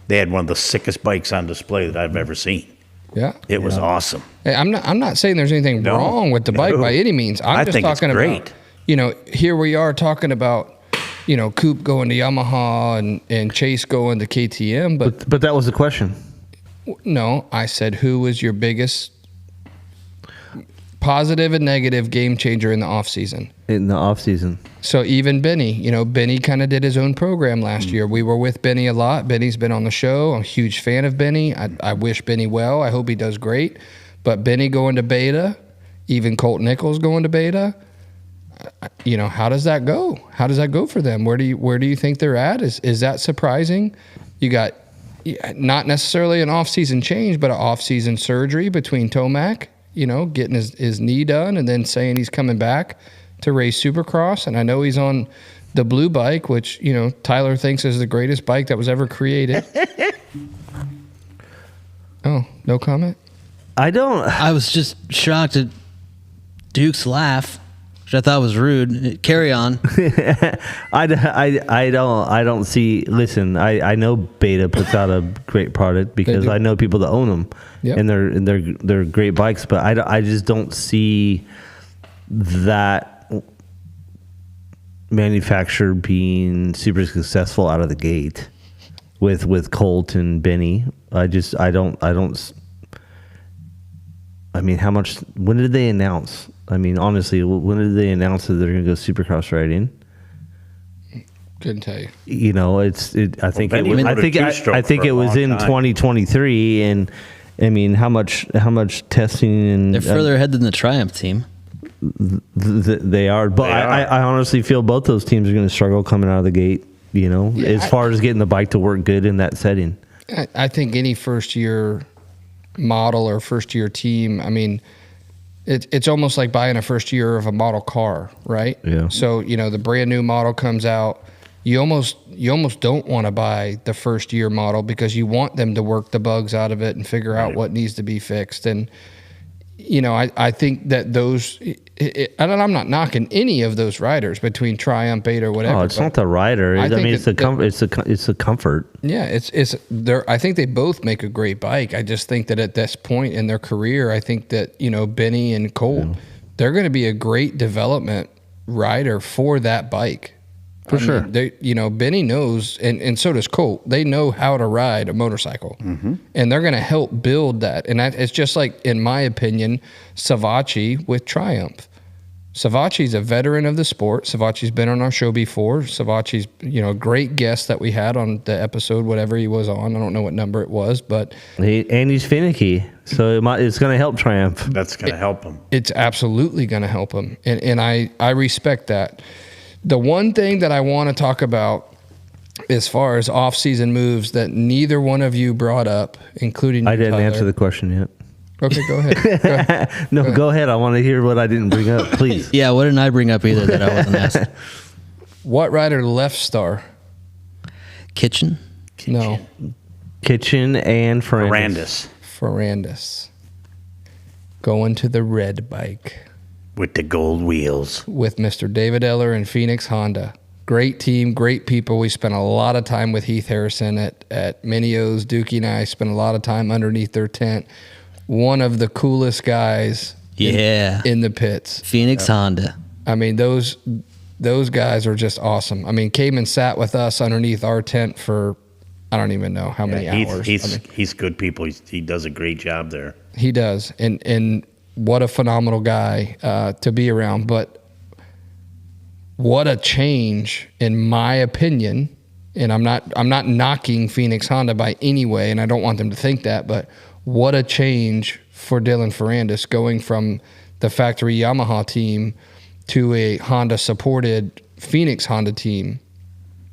they had one of the sickest bikes on display that I've ever seen. Yeah. It was awesome. Hey, I'm not saying there's anything wrong with the bike by any means. I'm just talking about, here we are talking about, Coop going to Yamaha and Chase going to KTM. But that was the question. No, I said, who was your biggest positive and negative game changer in the off season? In the off season. So even Benny, Benny kind of did his own program last year. We were with Benny a lot. Benny's been on the show. I'm a huge fan of Benny. I wish Benny well. I hope he does great. But Benny going to Beta, even Colt Nichols going to Beta, how does that go? How does that go for them? Where do you think they're at? Is that surprising? You got not necessarily an off-season change, but an off-season surgery between Tomac, getting his knee done and then saying he's coming back to race Supercross. And I know he's on the blue bike, which, Tyler thinks is the greatest bike that was ever created. Oh, no comment? I was just shocked at Duke's laugh, which I thought was rude. Carry on. I don't see. Listen, I know Beta puts out a great product because I know people that own them, and they're great bikes. But I just don't see that manufacturer being super successful out of the gate with Colt and Benny. I don't. I mean, how much? When did they announce? I mean, honestly, when did they announce that they're going to go Supercross riding? Couldn't tell you. I think it was in 2023, and I mean, how much testing and they're further ahead than the Triumph team. They are, but I honestly feel both those teams are going to struggle coming out of the gate. As far as getting the bike to work good in that setting. I think any first year model or first year team, I mean, it's almost like buying a first year of a model car, right? Yeah. So, the brand new model comes out, you almost don't want to buy the first year model because you want them to work the bugs out of it and figure out what needs to be fixed. And I think that those, and I'm not knocking any of those riders between Triumph, Beta, or whatever. Oh, it's not the rider. I mean, it's a comfort. Yeah, it's I think they both make a great bike. I just think that at this point in their career, I think that Benny and Colt, they're going to be a great development rider for that bike. For sure. They, Benny knows, and so does Colt. They know how to ride a motorcycle, and they're going to help build that. And it's just like, in my opinion, Savacci with Triumph. Savacci's a veteran of the sport. Savacci's been on our show before. Savacci's, a great guest that we had on the episode, whatever he was on. I don't know what number it was, but he's finicky, so it's going to help Triumph. That's going to help him. It's absolutely going to help him, and I respect that. The one thing that I want to talk about as far as off-season moves that neither one of you brought up, including you, I didn't Tyler. answer the question yet. Okay, go ahead. No, go ahead. I want to hear what I didn't bring up, please. Yeah, what didn't I bring up either that I wasn't asked? What rider left Star? Kitchen? No, Kitchen and Ferrandis. Ferrandis. Going to the red bike With the gold wheels. with Mr. David Eller and Phoenix Honda. Great team, great people. We spent a lot of time with Heath Harrison at Minio's. Dookie and I spent a lot of time underneath their tent. One of the coolest guys in the pits. Phoenix Honda. I mean, those guys are just awesome. I mean, Cayman sat with us underneath our tent for, I don't even know how many hours. He's good people. He does a great job there. He does. And what a phenomenal guy to be around. But what a change, in my opinion. And I'm not knocking Phoenix Honda by any way, and I don't want them to think that, but what a change for Dylan Ferrandis going from the factory Yamaha team to a Honda-supported Phoenix Honda team.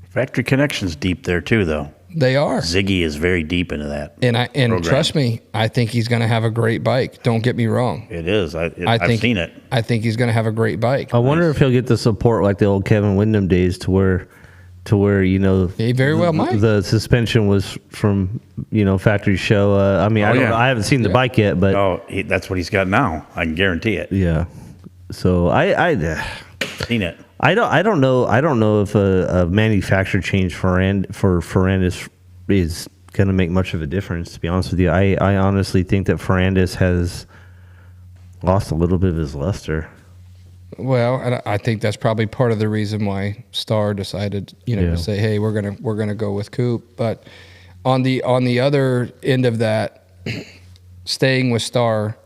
Factory connection's deep there too, though. They are. Ziggy is very deep into that. And program. Trust me, I think he's going to have a great bike. Don't get me wrong. It is. I've seen it. I think he's going to have a great bike. I wonder if he'll get the support like the old Kevin Windham days to where He very well might. The suspension was from factory show. I mean, I haven't seen the bike yet, but that's what he's got now. I can guarantee it. yeah. So I Seen it. I don't know if a manufacturer change for Ferrandis is going to make much of a difference. To be honest with you, I honestly think that Ferrandis has lost a little bit of his luster. Well, and I think that's probably part of the reason why Star decided, to say, "Hey, we're gonna go with Coop." But on the other end of that, staying with Star,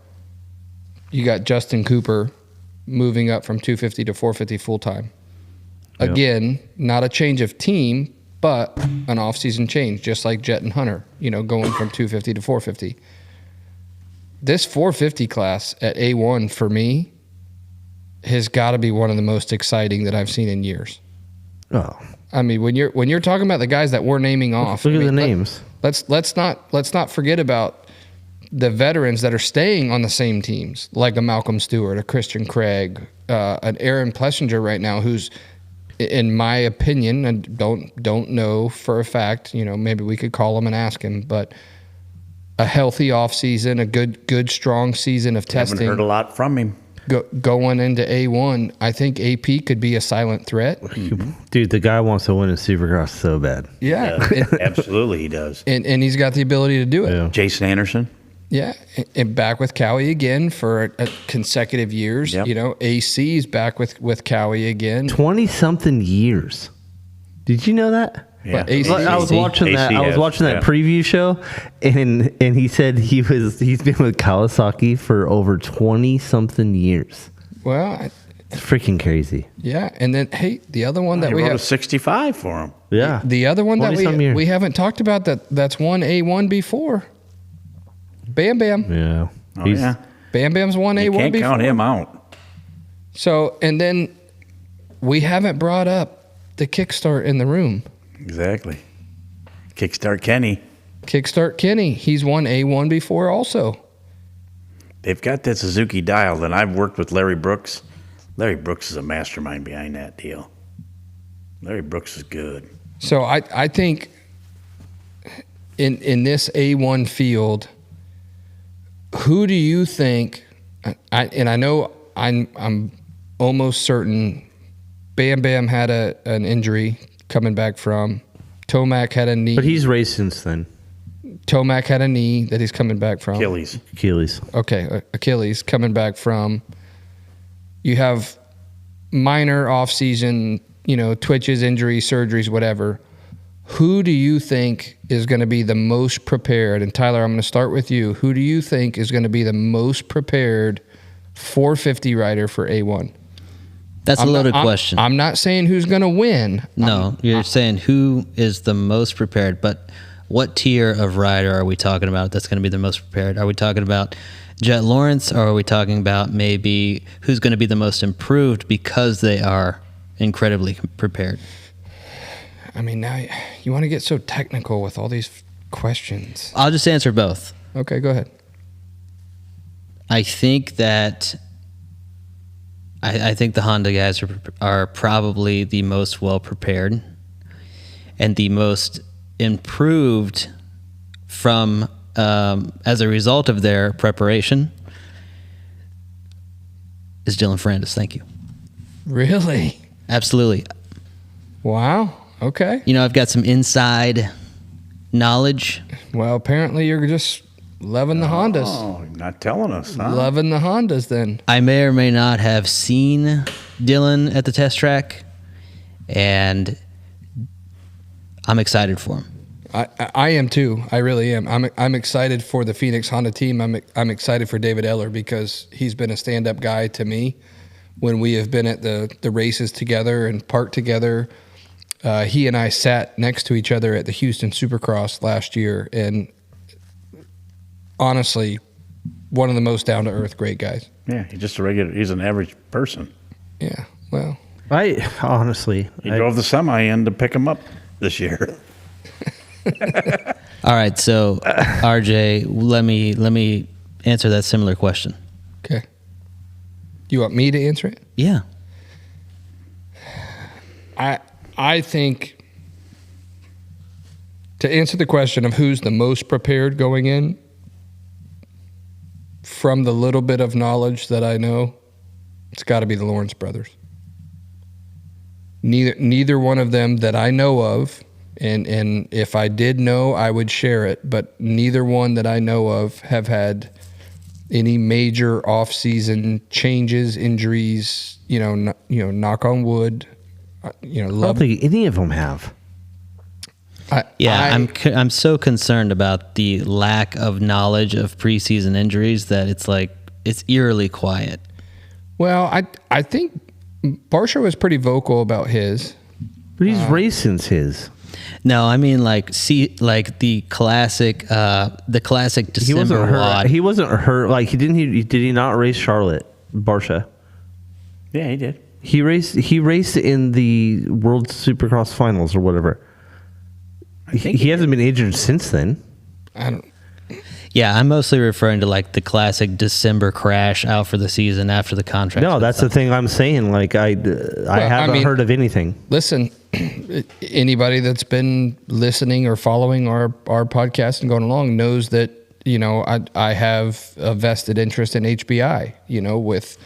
you got Justin Cooper moving up from 250 to 450 full time. Yep. Again, not a change of team, but an off-season change, just like Jet and Hunter. Going from 250 to 450. This 450 class at A1 for me has got to be one of the most exciting that I've seen in years. Oh, I mean, when you're talking about the guys that we're naming off, look at the names. Let's not forget about the veterans that are staying on the same teams, like a Malcolm Stewart, a Christian Craig, an Aaron Plessinger right now, who's, in my opinion, and don't know for a fact, maybe we could call him and ask him, but a healthy off season, a good strong season of testing. Haven't heard a lot from him. Going into A1, I think AP could be a silent threat. Dude, the guy wants to win a Supercross so bad. Yeah. Absolutely he does. And he's got the ability to do it. Yeah. Jason Anderson. Yeah. And back with Cowie again for consecutive years. Yep. AC's back with Cowie again. 20-something years. Did you know that? Yeah. AC. I was watching that. I was watching that preview show, and he said he's been with Kawasaki for over 20-something years. Well, It's freaking crazy. yeah. And then, hey, the other one that He we wrote a have, 65 for him. Yeah. the other one that 20-some years. we haven't talked about that's won A1 before. Bam Bam. Yeah. Oh, yeah. Bam Bam's won You A1 can't before. count him out. So, and then we haven't brought up the Kickstart in the room. Exactly. Kickstart Kenny. Kickstart Kenny. He's won A1 before also. They've got that Suzuki dialed, and I've worked with Larry Brooks. Larry Brooks is a mastermind behind that deal. Larry Brooks is good. So I think in this A1 field, who do you think? I know I'm almost certain Bam Bam had an injury coming back from. Tomac had a knee. But he's raced since then. Tomac had a knee that he's coming back from. Achilles. Okay, Achilles coming back from. You have minor off-season, twitches, injuries, surgeries, whatever. Who do you think is going to be the most prepared? And Tyler, I'm going to start with you. Who do you think is going to be the most prepared 450 rider for A1? That's a loaded question. I'm not saying who's going to win. No, you're saying who is the most prepared, but what tier of rider are we talking about that's going to be the most prepared? Are we talking about Jet Lawrence, or are we talking about maybe who's going to be the most improved because they are incredibly prepared? I mean, now you want to get so technical with all these questions. I'll just answer both. Okay, go ahead. I think that I think the Honda guys are probably the most well prepared and the most improved from as a result of their preparation is Dylan Ferrandis. Thank you. Really? Absolutely. Wow. Okay. I've got some inside knowledge. Well, apparently you're just loving the Hondas. Oh, you're not telling us, huh? Loving the Hondas then. I may or may not have seen Dylan at the test track, and I'm excited for him. I am too. I really am. I'm excited for the Phoenix Honda team. I'm excited for David Eller because he's been a stand-up guy to me when we have been at the races together and parked together. He and I sat next to each other at the Houston Supercross last year, and honestly, one of the most down-to-earth great guys. Yeah, he's an average person. Yeah, well. He drove the semi in to pick him up this year. All right, so RJ, let me answer that similar question. Okay. You want me to answer it? Yeah. I think to answer the question of who's the most prepared going in, from the little bit of knowledge that I know, it's got to be the Lawrence brothers. Neither one of them that I know of, and if I did know, I would share it, but neither one that I know of have had any major off-season changes, injuries, knock on wood. I don't think any of them have. I'm so concerned about the lack of knowledge of preseason injuries that it's eerily quiet. Well, I think Barsha was pretty vocal about his. But he's raced since his. No, I mean the classic December WOD. He wasn't hurt. Did he not race Charlotte, Barsha? Yeah, he did. He raced in the World Supercross Finals or whatever. He hasn't been injured since then. Yeah, I'm mostly referring to the classic December crash out for the season after the contract. No, that's the thing I'm saying. I haven't heard of anything. Listen, anybody that's been listening or following our podcast and going along knows that I have a vested interest in HBI. With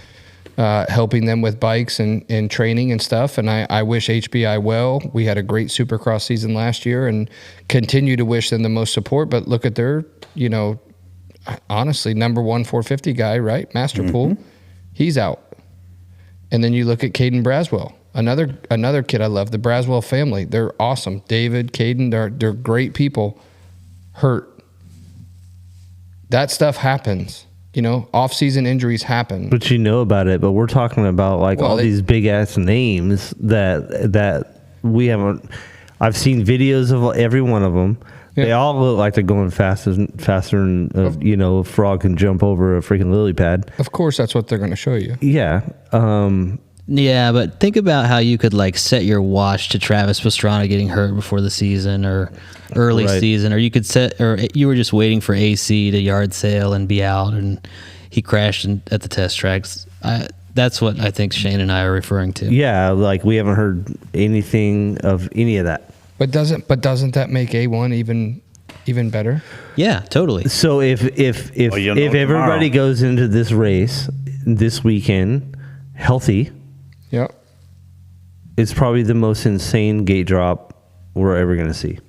helping them with bikes and training and stuff. And I wish HBI well. We had a great Supercross season last year and continue to wish them the most support. But look at their, honestly, number one 450 guy, right? Masterpool, he's out. And then you look at Caden Braswell, another kid I love, the Braswell family. They're awesome. David, Caden, they're great people. Hurt. That stuff happens. Off-season injuries happen. But about it. But we're talking about all these big-ass names that we haven't. I've seen videos of every one of them. Yeah. They all look like they're going faster than a frog can jump over a freaking lily pad. Of course, that's what they're going to show you. Yeah. Yeah, but think about how you could set your watch to Travis Pastrana getting hurt before the season or early season, or you were just waiting for AC to yard sale and be out, and he crashed at the test tracks. That's what I think Shane and I are referring to. Yeah, like we haven't heard anything of any of that. But doesn't that make A1 even better? Yeah, totally. So if you'll know everybody tomorrow. goes into this race this weekend healthy, Yep. it's probably the most insane gate drop we're ever going to see.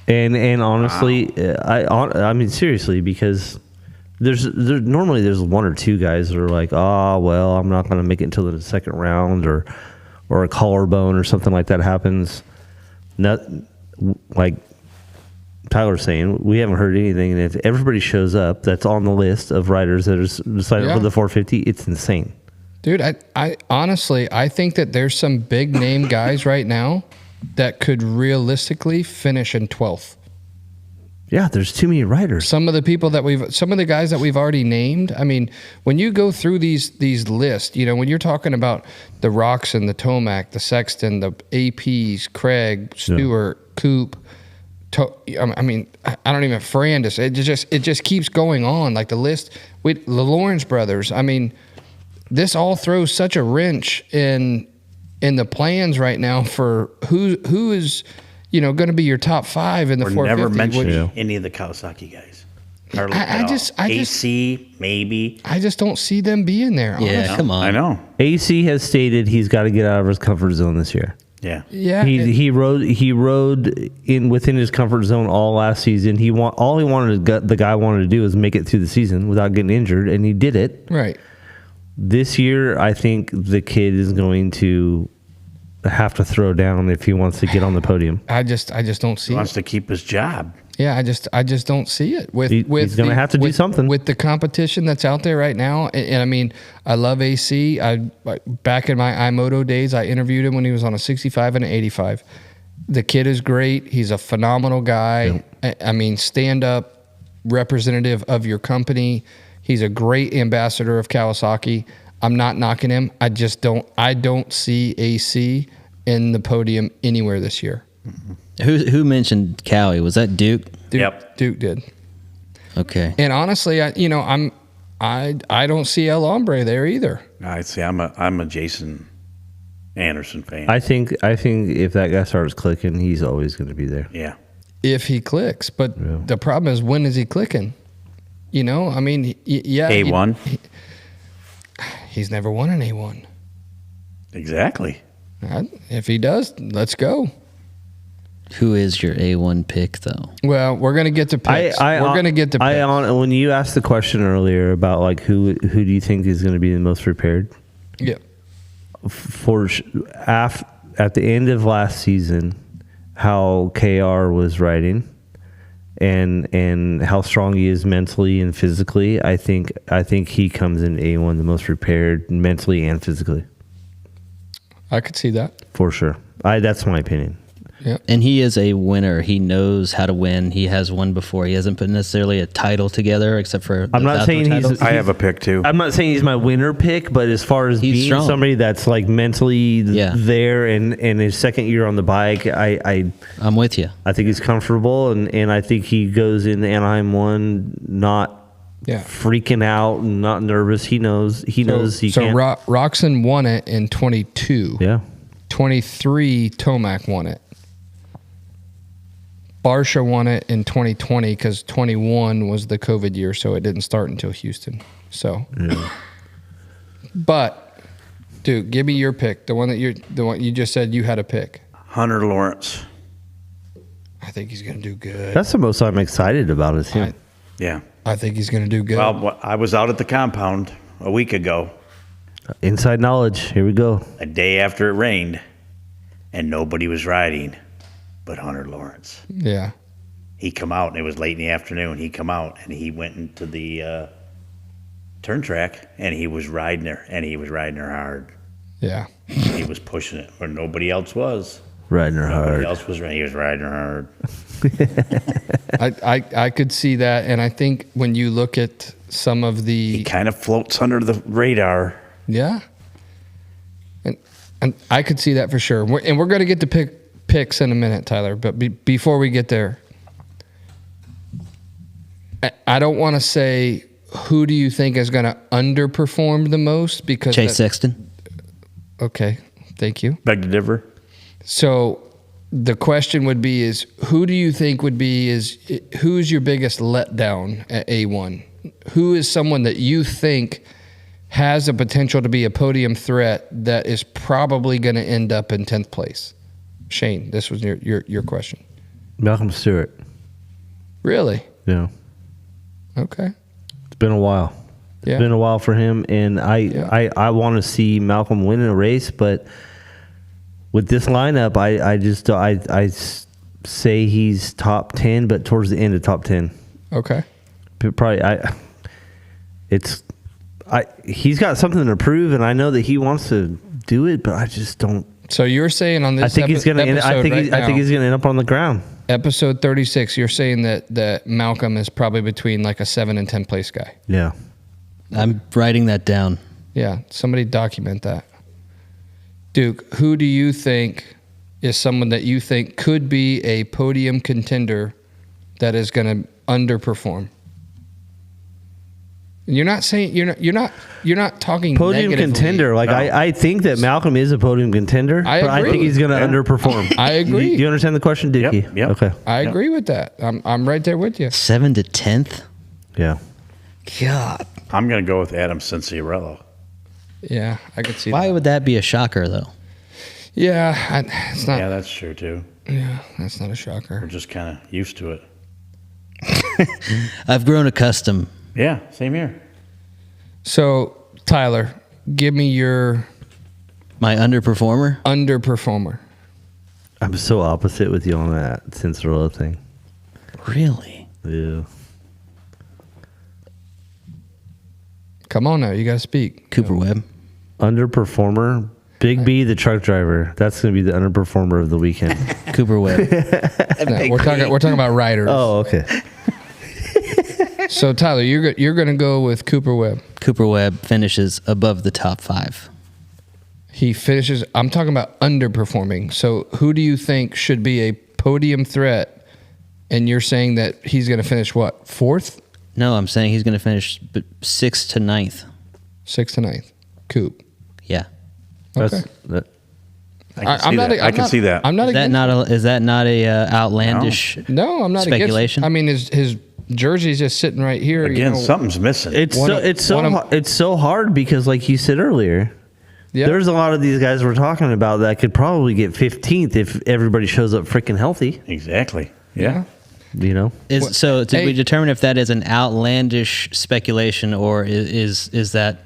And honestly, I mean seriously, because there's normally one or two guys that are like, oh well, I'm not going to make it until the second round, or a collarbone or something like that happens. Not like Tyler's saying, we haven't heard anything, and if everybody shows up that's on the list of riders that are decided Yeah. for the 450, it's insane. Dude, I honestly, I think that there's some big name guys right now that could realistically finish in 12th. Yeah, there's too many riders. Some of the guys that we've already named. I mean, when you go through these lists, you know, when you're talking about the Roxon, the Tomac, the Sexton, the APs, Craig, Stewart, Coop, I mean, I don't even Ferrandis. It just keeps going on. Like the list with the Lawrence brothers. I mean, this all throws such a wrench in the plans right now for who is, you know, going to be your top 5 in the We're 450. never mentioning Yeah. any of the Kawasaki guys. Hardly I at all. just- AC, maybe. I just don't see them being there. Yeah, honestly. come on. I know. AC has stated he's got to get out of his comfort zone this year. Yeah. Yeah. He rode in within his comfort zone all last season. All he wanted the guy wanted to do was make it through the season without getting injured, and he did it. right. This year, I think the kid is going to have to throw down if he wants to get on the podium. I just don't see He it. wants to keep his job. Yeah, I just don't see it. He's gonna have to do something. with the competition that's out there right now. And I mean, I love AC. Back in my iMoto days, I interviewed him when he was on a 65 and an 85. The kid is great. He's a phenomenal guy. I mean, stand up representative of your company. He's a great ambassador of Kawasaki. I'm not knocking him. I don't see AC in the podium anywhere this year. Who mentioned Cowie? Was that Duke? Yep. Duke did. Okay. And honestly, I don't see El Hombre there either. I'd say I'm a Jason Anderson fan. I think if that guy starts clicking, he's always going to be there. Yeah. If he clicks, but the problem is, when is he clicking? You know, I mean, yeah, A1. He's never won an A1. Exactly. If he does, let's go. Who is your A1 pick, though? Well, we're gonna get to picks. We're gonna get to picks. When you asked the question earlier about like who do you think is going to be the most prepared Yeah. at the end of last season, how KR was riding, and how strong he is mentally and physically, I think he comes in A1 the most prepared mentally and physically, I could see that. for sure. That's my opinion. Yeah. And he is a winner. He knows how to win. He has won before. He hasn't put necessarily a title together, except for I'm not those saying outdoor he's- titles. I have a pick too. I'm not saying he's my winner pick, but as far as He's being strong. somebody that's like mentally Yeah. there and his second year on the bike, I'm with you. I think he's comfortable, and I think he goes in the Anaheim one not Yeah. freaking out and not nervous. He knows he So can't. Roxon won it in 22. Yeah. 23, Tomac won it. Barsha won it in 2020 because 21 was the COVID year, so it didn't start until Houston. So, but dude, give me your pick. The one you just said you had a pick. Hunter Lawrence. I think he's gonna do good. That's the most I'm excited about is him. Yeah. I think he's gonna do good. Well, I was out at the compound a week ago, Inside knowledge. Here we go. a day after it rained, and nobody was riding but Hunter Lawrence. Yeah. He come out, and it was late in the afternoon. He come out, and he went into the turn track, and he was riding her, hard. Yeah. He was pushing it where nobody else was. Riding her Nobody hard. else was riding. He was riding her hard. I could see that, and I think when you look at some of He the kind of floats under the radar. yeah, and I could see that for sure. We're going to get to picks in a minute, Tyler. But before we get there, I don't want to say who do you think is going to underperform the most? Because Chase Sexton. Okay, thank you. Beg to differ. So the question would be is who do you think would be who's your biggest letdown at A1? Who is someone that you think has the potential to be a podium threat that is probably going to end up in 10th place? Shane, this was your question. Malcolm Stewart. Really? Yeah. Okay. It's been a while. Yeah. It's been a while for him, and I want to see Malcolm win a race, but with this lineup, I say he's top 10, but towards the end of top 10. Okay. He's got something to prove, and I know that he wants to do it, but I just don't. So you're saying on this I think he's going to. I think he's going to end up on the ground. Episode 36, you're saying that Malcolm is probably between like a 7 and 10 place guy. Yeah. I'm writing that down. Yeah, somebody document that. Duke, who do you think is someone that you think could be a podium contender that is going to underperform? You're not saying you're not talking podium negatively. contender. Like No. I think that Malcolm is a podium contender, I but I agree. think he's going to underperform. I agree. You understand the question, Dickie? Yep. Okay. I agree with that. I'm right there with you. 7 to 10th? Yeah. God. I'm going to go with Adam Cianciarulo. Yeah, I could see Why that. would that be a shocker, though? Yeah, it's not. Yeah, that's true too. Yeah, that's not a We're shocker. just kind of used to it. I've grown accustomed. Yeah, same here. So, Tyler, give me your My underperformer? underperformer. I'm so opposite with you on that Cianciarulo thing. Really? Yeah. Come on now, you got to speak. Cooper Webb. Underperformer. Big B, the truck driver. That's going to be the underperformer of the weekend. Cooper Webb. No, we're talking about riders. Oh, okay. So, Tyler, you're going to go with Cooper Webb. Cooper Webb finishes above the top 5. He finishes. I'm talking about underperforming. So, who do you think should be a podium threat? And you're saying that he's going to finish what, 4th, No, I'm saying he's going to finish 6th to 9th. 6th to 9th? Coop. Yeah. Okay. That, I can see that. I'm not Is that against. not a outlandish No, I'm not speculation? against. I mean, his jersey's just sitting right here. Again, something's missing. it's so hard because, like you said earlier, Yeah. there's a lot of these guys we're talking about that could probably get 15th if everybody shows up freaking healthy. Exactly. Yeah. You know, So did we determine if that is an outlandish speculation or is that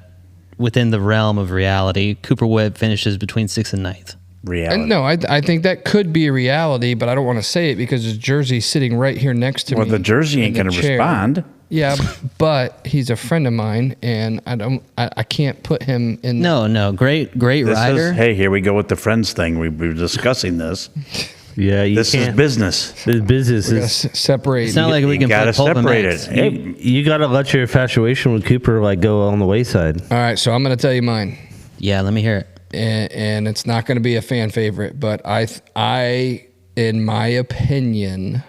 within the realm of reality? Cooper Webb finishes between 6th and 9th. Reality. No, I think that could be a reality, but I don't want to say it because his jersey's sitting right here next to me. Well, the jersey ain't in the going to chair. respond. Yeah, but he's a friend of mine, and I can't put him in. No, great This rider. is, hey, here we go with the friends thing. We were discussing this. yeah, you This is can't. business. This business We're gonna is. separate. It's not like we You can got to play Pulp and separate Max. it. Hey, You got to let your infatuation with Cooper like go on the wayside. All right, so I'm going to tell you mine, Yeah, let me hear it. and it's not going to be a fan favorite, but I, in my opinion,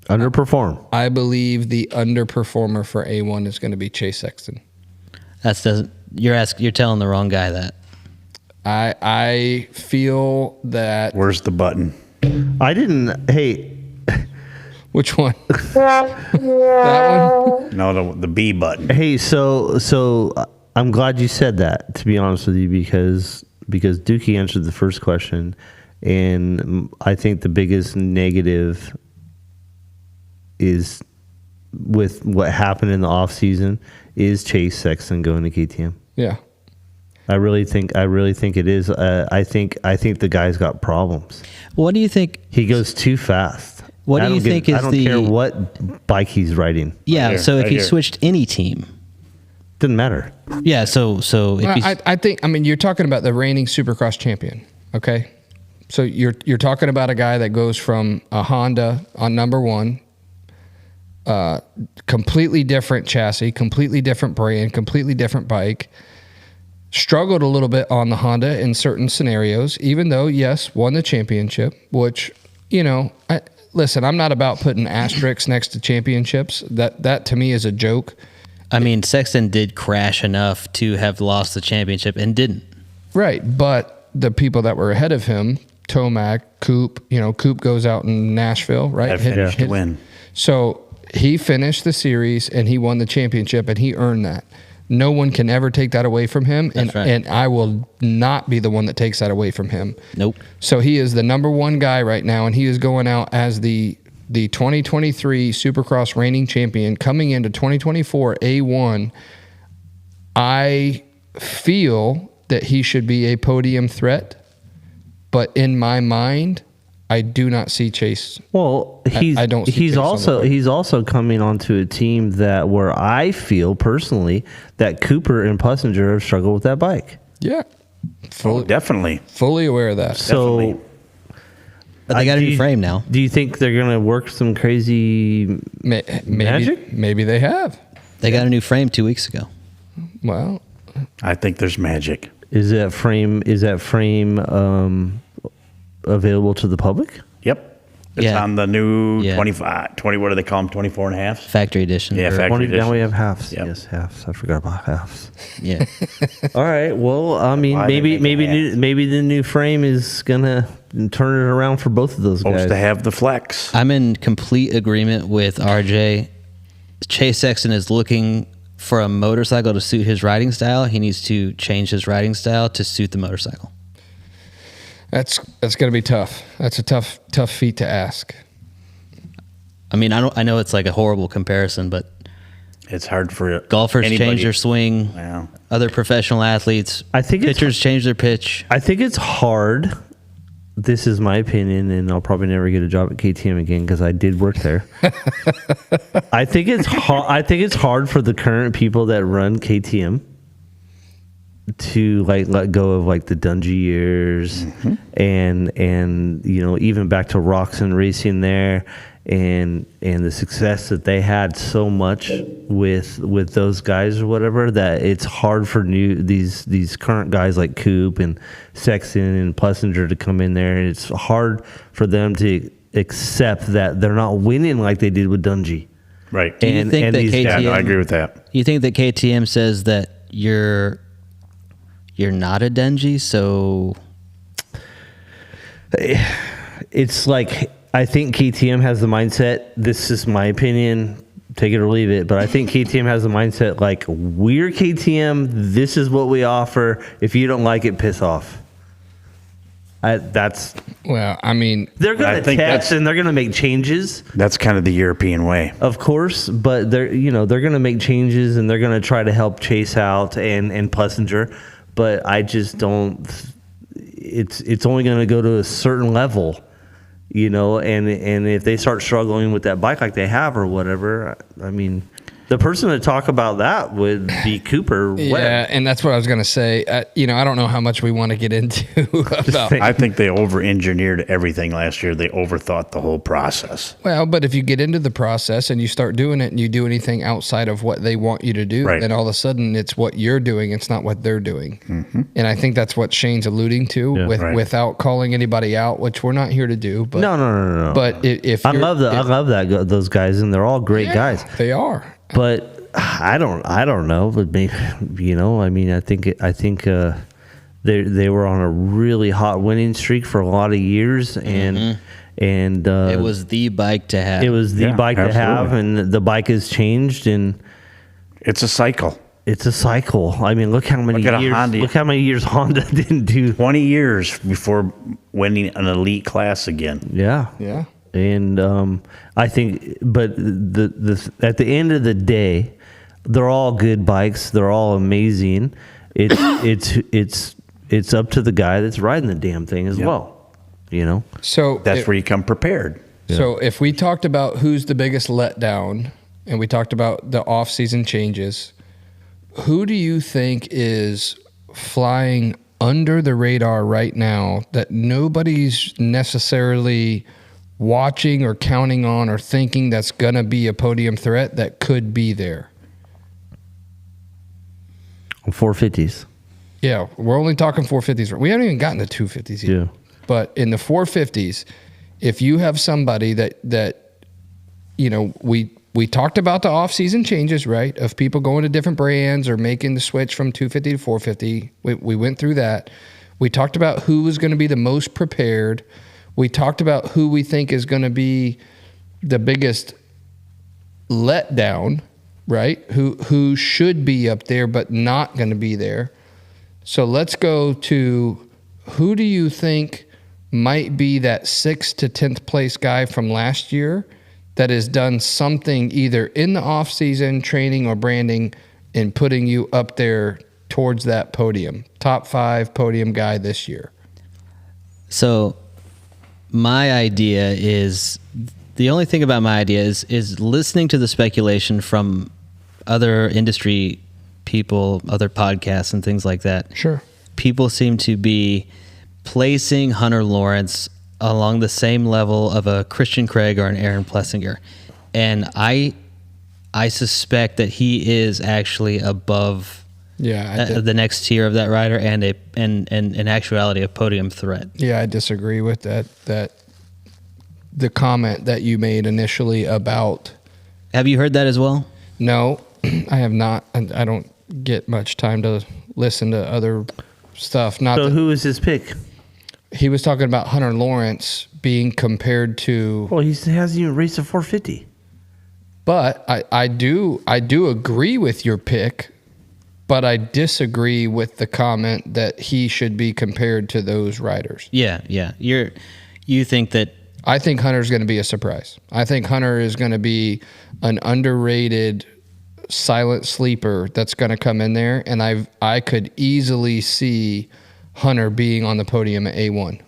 Underperform. I believe the underperformer for A1 is going to be Chase Sexton. You're telling the wrong guy that. I feel that. where's the button? I didn't. Hey, Which one? That one? No, the B button. hey. So I'm glad you said that. To be honest with you, because Dookie answered the first question, and I think the biggest negative is with what happened in the off season is Chase Sexton going to KTM. Yeah. I really think it is. I think the guy's got problems. What do you think? He goes too fast. What do you think is I don't the- care what bike he's riding. Yeah, here, so if right he here. switched any team. Doesn't matter. Yeah, so if he's, I think. I mean, you're talking about the reigning Supercross champion. Okay. So you're talking about a guy that goes from a Honda on number one, completely different chassis, completely different brand, completely different bike. Struggled a little bit on the Honda in certain scenarios, even though, yes, won the championship, which, listen, I'm not about putting asterisks next to championships. That to me is a joke. I mean, Sexton did crash enough to have lost the championship and didn't. Right, but the people that were ahead of him, Tomac, Coop, Coop goes out in Nashville, right? That finished to win. So he finished the series and he won the championship and he earned that. No one can ever take that away from him. That's right. And I will not be the one that takes that away from him. Nope. So he is the number one guy right now, and he is going out as the 2023 Supercross reigning champion coming into 2024 A1. I feel that he should be a podium threat, but in my mind, I do not see Chase. Well, I don't see he's Chase on the also board. he's also coming onto a team that where I feel personally that Cooper and Plessinger have struggled with that bike. Yeah, Definitely. fully aware of that. So Definitely. But they got a do new you- frame now. Do you think they're gonna work some crazy? Magic? Maybe they have. They got a new frame 2 weeks ago. Well, I think there's magic. Is that frame available to the public? Yep. It's Yeah. on the new Yeah. 20, what do they call them, 24 and a half? Factory edition. Yeah, Or- factory 20, edition. now we have halves. Yep. Yes, halves. I forgot about halves. Yeah. All right. Well, I mean, Why they make it halves? maybe the new frame is gonna turn it around for both of those Supposed guys. to have the flex. I'm in complete agreement with RJ. Chase Sexton is looking for a motorcycle to suit his riding style. He needs to change his riding style to suit the motorcycle. that's going to be tough. That's a tough feat to ask. I mean, I know it's like a horrible comparison, but It's hard for golfers anybody. change their swing. Wow. Other professional athletes, I think it's- pitchers change their pitch. I think it's hard. This is my opinion, and I'll probably never get a job at KTM again because I did work there. I think it's hard for the current people that run KTM to like let go of like the Dungey years and even back to Roxon racing there and the success that they had so much with those guys or whatever, that it's hard for these current guys like Coop and Sexton and Plessinger to come in there, and it's hard for them to accept that they're not winning like they did with Dungey. Right. Do you And- think and that these- Yeah, KTM? no, I agree with that. You think that KTM says that you're not a Denji, so It's like, I think KTM has the mindset, this is my opinion, take it or leave it, but I think KTM has the mindset like, we're KTM, this is what we offer, if you don't like it, piss off. Well, I mean, They're going I to think test that's- and they're going to make changes, That's kind of the European way. of course, but they're going to make changes and they're going to try to help Chase out and Plessinger, but I just don't, it's only going to go to a certain level. And if they start struggling with that bike like they have or whatever, I mean, the person to talk about that would be Cooper Webb. yeah, and that's what I was going to say. I don't know how much we want to get into about. I think they over-engineered everything last year. They overthought the whole process. Well, but if you get into the process and you start doing it and you do anything outside of what they want you to do, Right. then all of a sudden it's what you're doing. It's not what they're doing. And I think that's what Shane's alluding to Yeah. Right. without calling anybody out, which we're not here to do. But No. But if I you're- love those guys, and they're all great guys. they are. But I don't know. But maybe I mean, I think they were on a really hot winning streak for a lot of years, and it was the bike to have. it was the Yeah, bike to have, absolutely. and the bike has changed, and It's a cycle. it's a cycle. I mean, look how many Look at a years. Honda. Look how many years Honda didn't do. 20 years before winning an elite class again. Yeah. Yeah. And I think, but the at the end of the day, they're all good bikes. They're all amazing. It's up to the guy that's riding the damn thing as Yep. well. So That's where you come prepared. So if we talked about who's the biggest letdown, and we talked about the off-season changes, who do you think is flying under the radar right now that nobody's necessarily watching or counting on or thinking that's going to be a podium threat that could be there? 450s. Yeah, we're only talking 450s. We haven't even gotten to 250s yet. Yeah. But in the 450s, if you have somebody that we we talked about the off-season changes, right? Of people going to different brands or making the switch from 250 to 450. We went through that. We talked about who was going to be the most prepared. We talked about who we think is going to be the biggest letdown, right? Who should be up there but not going to be there. So let's go to who do you think might be that 6th to 10th place guy from last year that has done something either in the off season, training or branding, and putting you up there towards that podium, top 5 podium guy this year. So my idea is, the only thing about my idea is listening to the speculation from other industry people, other podcasts and things like that. Sure. People seem to be placing Hunter Lawrence along the same level of a Christian Craig or an Aaron Plessinger. And I suspect that he is actually above the next tier of that rider and in actuality a podium threat. Yeah, I disagree with that the comment that you made initially about. Have you heard that as well? No, I have not. I don't get much time to listen to other stuff. So who is his pick? He was talking about Hunter Lawrence being compared to. Well, he hasn't even raced a 450. But I do agree with your pick, but I disagree with the comment that he should be compared to those riders. Yeah. You think that. I think Hunter's going to be a surprise. I think Hunter is going to be an underrated silent sleeper that's going to come in there, and I could easily see Hunter being on the podium at A1.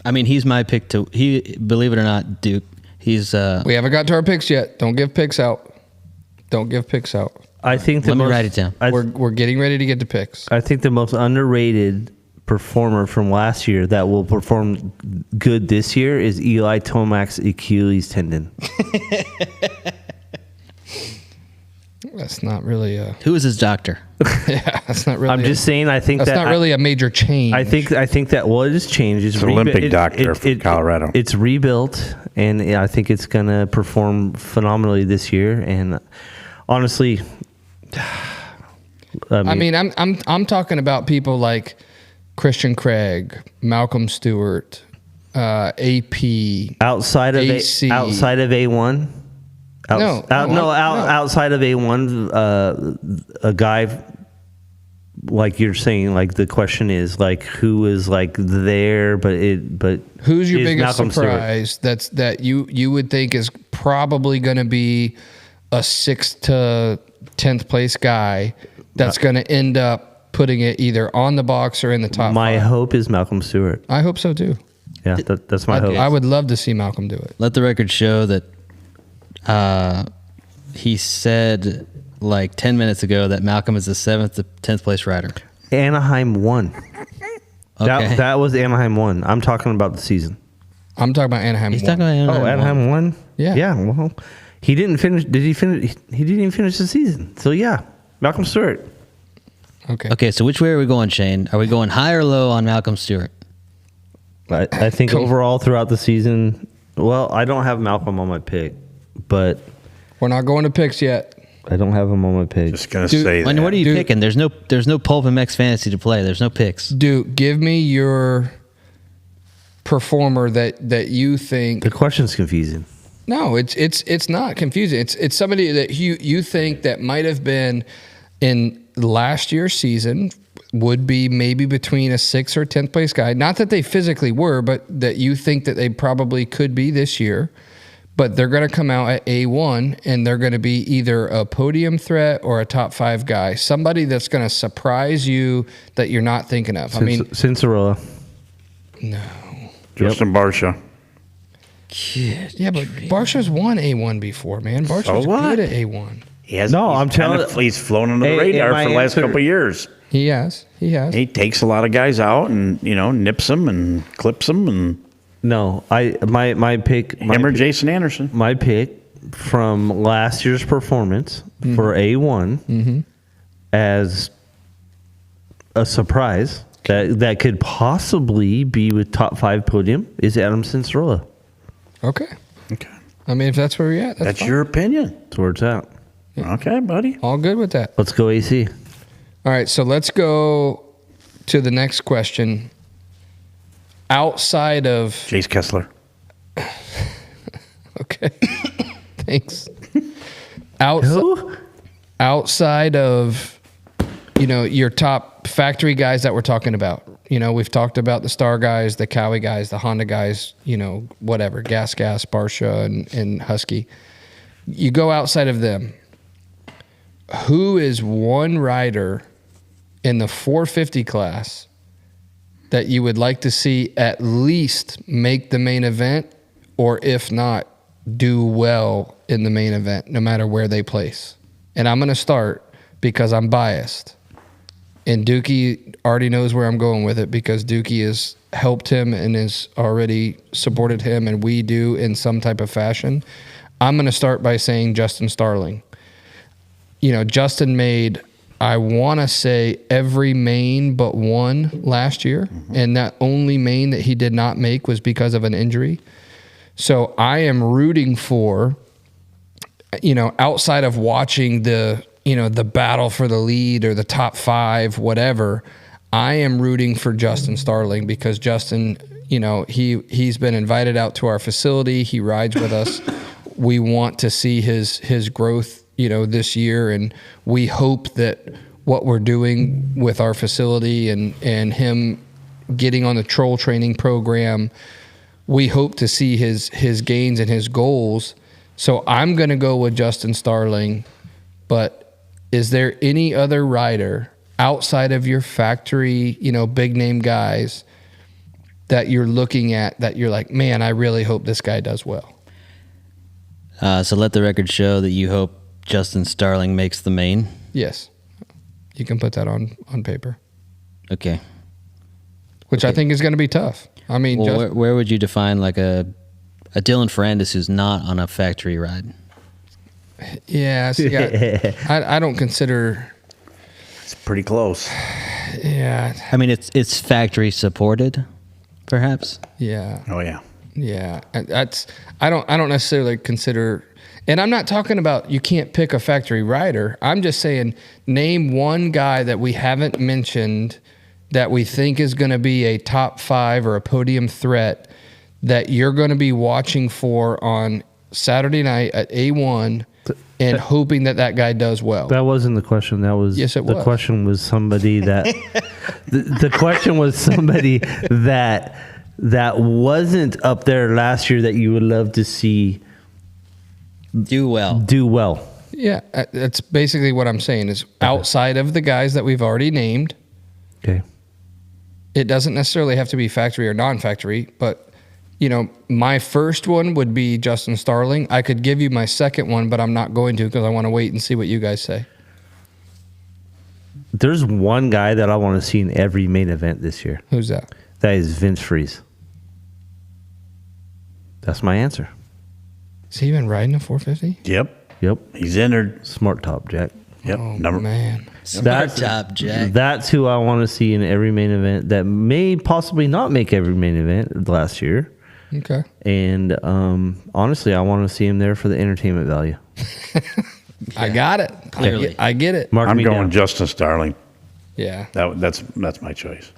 I mean, he's my pick to. Believe it or not, Duke. He's. We haven't got to our picks yet. Don't give picks out. I think Let me write it down. We're getting ready to get to picks. I think the most underrated performer from last year that will perform good this year is Eli Tomac's Achilles tendon. That's not really a. Who is his doctor? Yeah, that's not really. I'm just saying. I think that's not really a major change. I think that it is changed. It's Olympic doctor from Colorado. It's rebuilt, and I think it's gonna perform phenomenally this year. And honestly, I mean, I'm talking about people like Christian Craig, Malcolm Stewart, AP, outside of AC. outside of A1. Outside of A1, a guy like you're saying, like the question is like who is like there, but who's your biggest Malcolm surprise? Stewart. that you would think is probably going to be a 6th to 10th place guy that's going to end up putting it either on the box or in the top. My 5. hope is Malcolm Stewart. I hope so too. Yeah, that's my hope. I would love to see Malcolm do it. Let the record show that he said like 10 minutes ago that Malcolm is the 7th to 10th place rider. Anaheim won. Okay. That was Anaheim 1. I'm talking about the season. I'm talking about Anaheim. He's 1. talking about Anaheim. Anaheim 1? Yeah. Yeah, well, he didn't finish. Did he finish? He didn't even finish the season. So, yeah, Malcolm Stewart. Okay, so which way are we going, Shane? Are we going high or low on Malcolm Stewart? I think overall throughout the season, well, I don't have Malcolm on my pick, but We're not going to picks yet. I don't have him on my pick. Just gonna say that. What are you picking? There's no Pulp MX fantasy to play. There's no picks. Dude, give me your performer that you think. The question's confusing. No, it's not confusing. It's somebody that you think that might have been in last year's season, would be maybe between a 6th or 10th place guy. Not that they physically were, but that you think that they probably could be this year. But they're going to come out at A1 and they're going to be either a podium threat or a top 5 guy. Somebody that's going to surprise you that you're not thinking of. Cinderella. No. Justin Barsha. Yeah, but Barsha's won A1 before, man. Barsha's good at A1. He has. No, he's I'm telling you. he's flown under the radar for the last couple of years. He has. He takes a lot of guys out and nips them and clips them and. No, my pick. Him or Jason Anderson. My pick from last year's performance for A1 as a surprise that could possibly be with top 5 podium is Adam Cinderella. Okay. I mean, if that's where you're at, That's fine. your opinion. That's where it's at. Okay, buddy. All good with that. Let's go AC. All right, so let's go to the next question. Outside of Chase Kessler. okay, thanks. Outside of your top factory guys that we're talking about. We've talked about the Star guys, the Cowie guys, the Honda guys. Whatever, Gas, Barsha, and Husky. You go outside of them. Who is one rider in the 450 class that you would like to see at least make the main event, or if not, do well in the main event, no matter where they place? And I'm going to start because I'm biased. And Dookie already knows where I'm going with it because Dookie has helped him and has already supported him, and we do in some type of fashion. I'm going to start by saying Justin Starling. Justin made, I want to say, every main but one last year. Mm-hmm. And that only main that he did not make was because of an injury. So I am rooting for, outside of watching the battle for the lead or the top five, whatever, I am rooting for Justin Starling because Justin, he's been invited out to our facility. He rides with us. We want to see his growth, this year. And we hope that what we're doing with our facility and him getting on the troll training program, we hope to see his gains and his goals. So I'm going to go with Justin Starling. But is there any other rider outside of your factory, big name guys that you're looking at that you're like, man, I really hope this guy does well? So let the record show that you hope Justin Starling makes the main. Yes. You can put that on paper. Okay. Which I think is going to be tough. I mean, well, where would you define like a Dylan Ferrandis who's not on a factory ride? Yeah, see, I don't consider. It's pretty close. Yeah. I mean, it's factory supported, perhaps. Yeah. Oh yeah. Yeah. I don't necessarily consider. And I'm not talking about you can't pick a factory rider. I'm just saying name one guy that we haven't mentioned that we think is going to be a top 5 or a podium threat that you're going to be watching for on Saturday night at A1 and hoping that guy does well. That wasn't the question. That was yes, it the was. question was somebody that the question was somebody that wasn't up there last year that you would love to see do well. Yeah, that's basically what I'm saying is outside of the guys that we've already named. Okay. It doesn't necessarily have to be factory or non-factory, but my first one would be Justin Starling. I could give you my second one, but I'm not going to because I want to wait and see what you guys say. There's one guy that I want to see in every main event this year. Who's that? That is Vince Freeze. That's my answer. Is he even riding a 450? Yep. He's entered. Smart top, Jack. Yep. Oh, man. Smart top, Jack. That's who I want to see in every main event that may possibly not make every main event last year. Okay. And honestly, I want to see him there for the entertainment value. I got it. Clearly. I get it. Mark I'm me going down. Justin Starling. Yeah. That's my choice.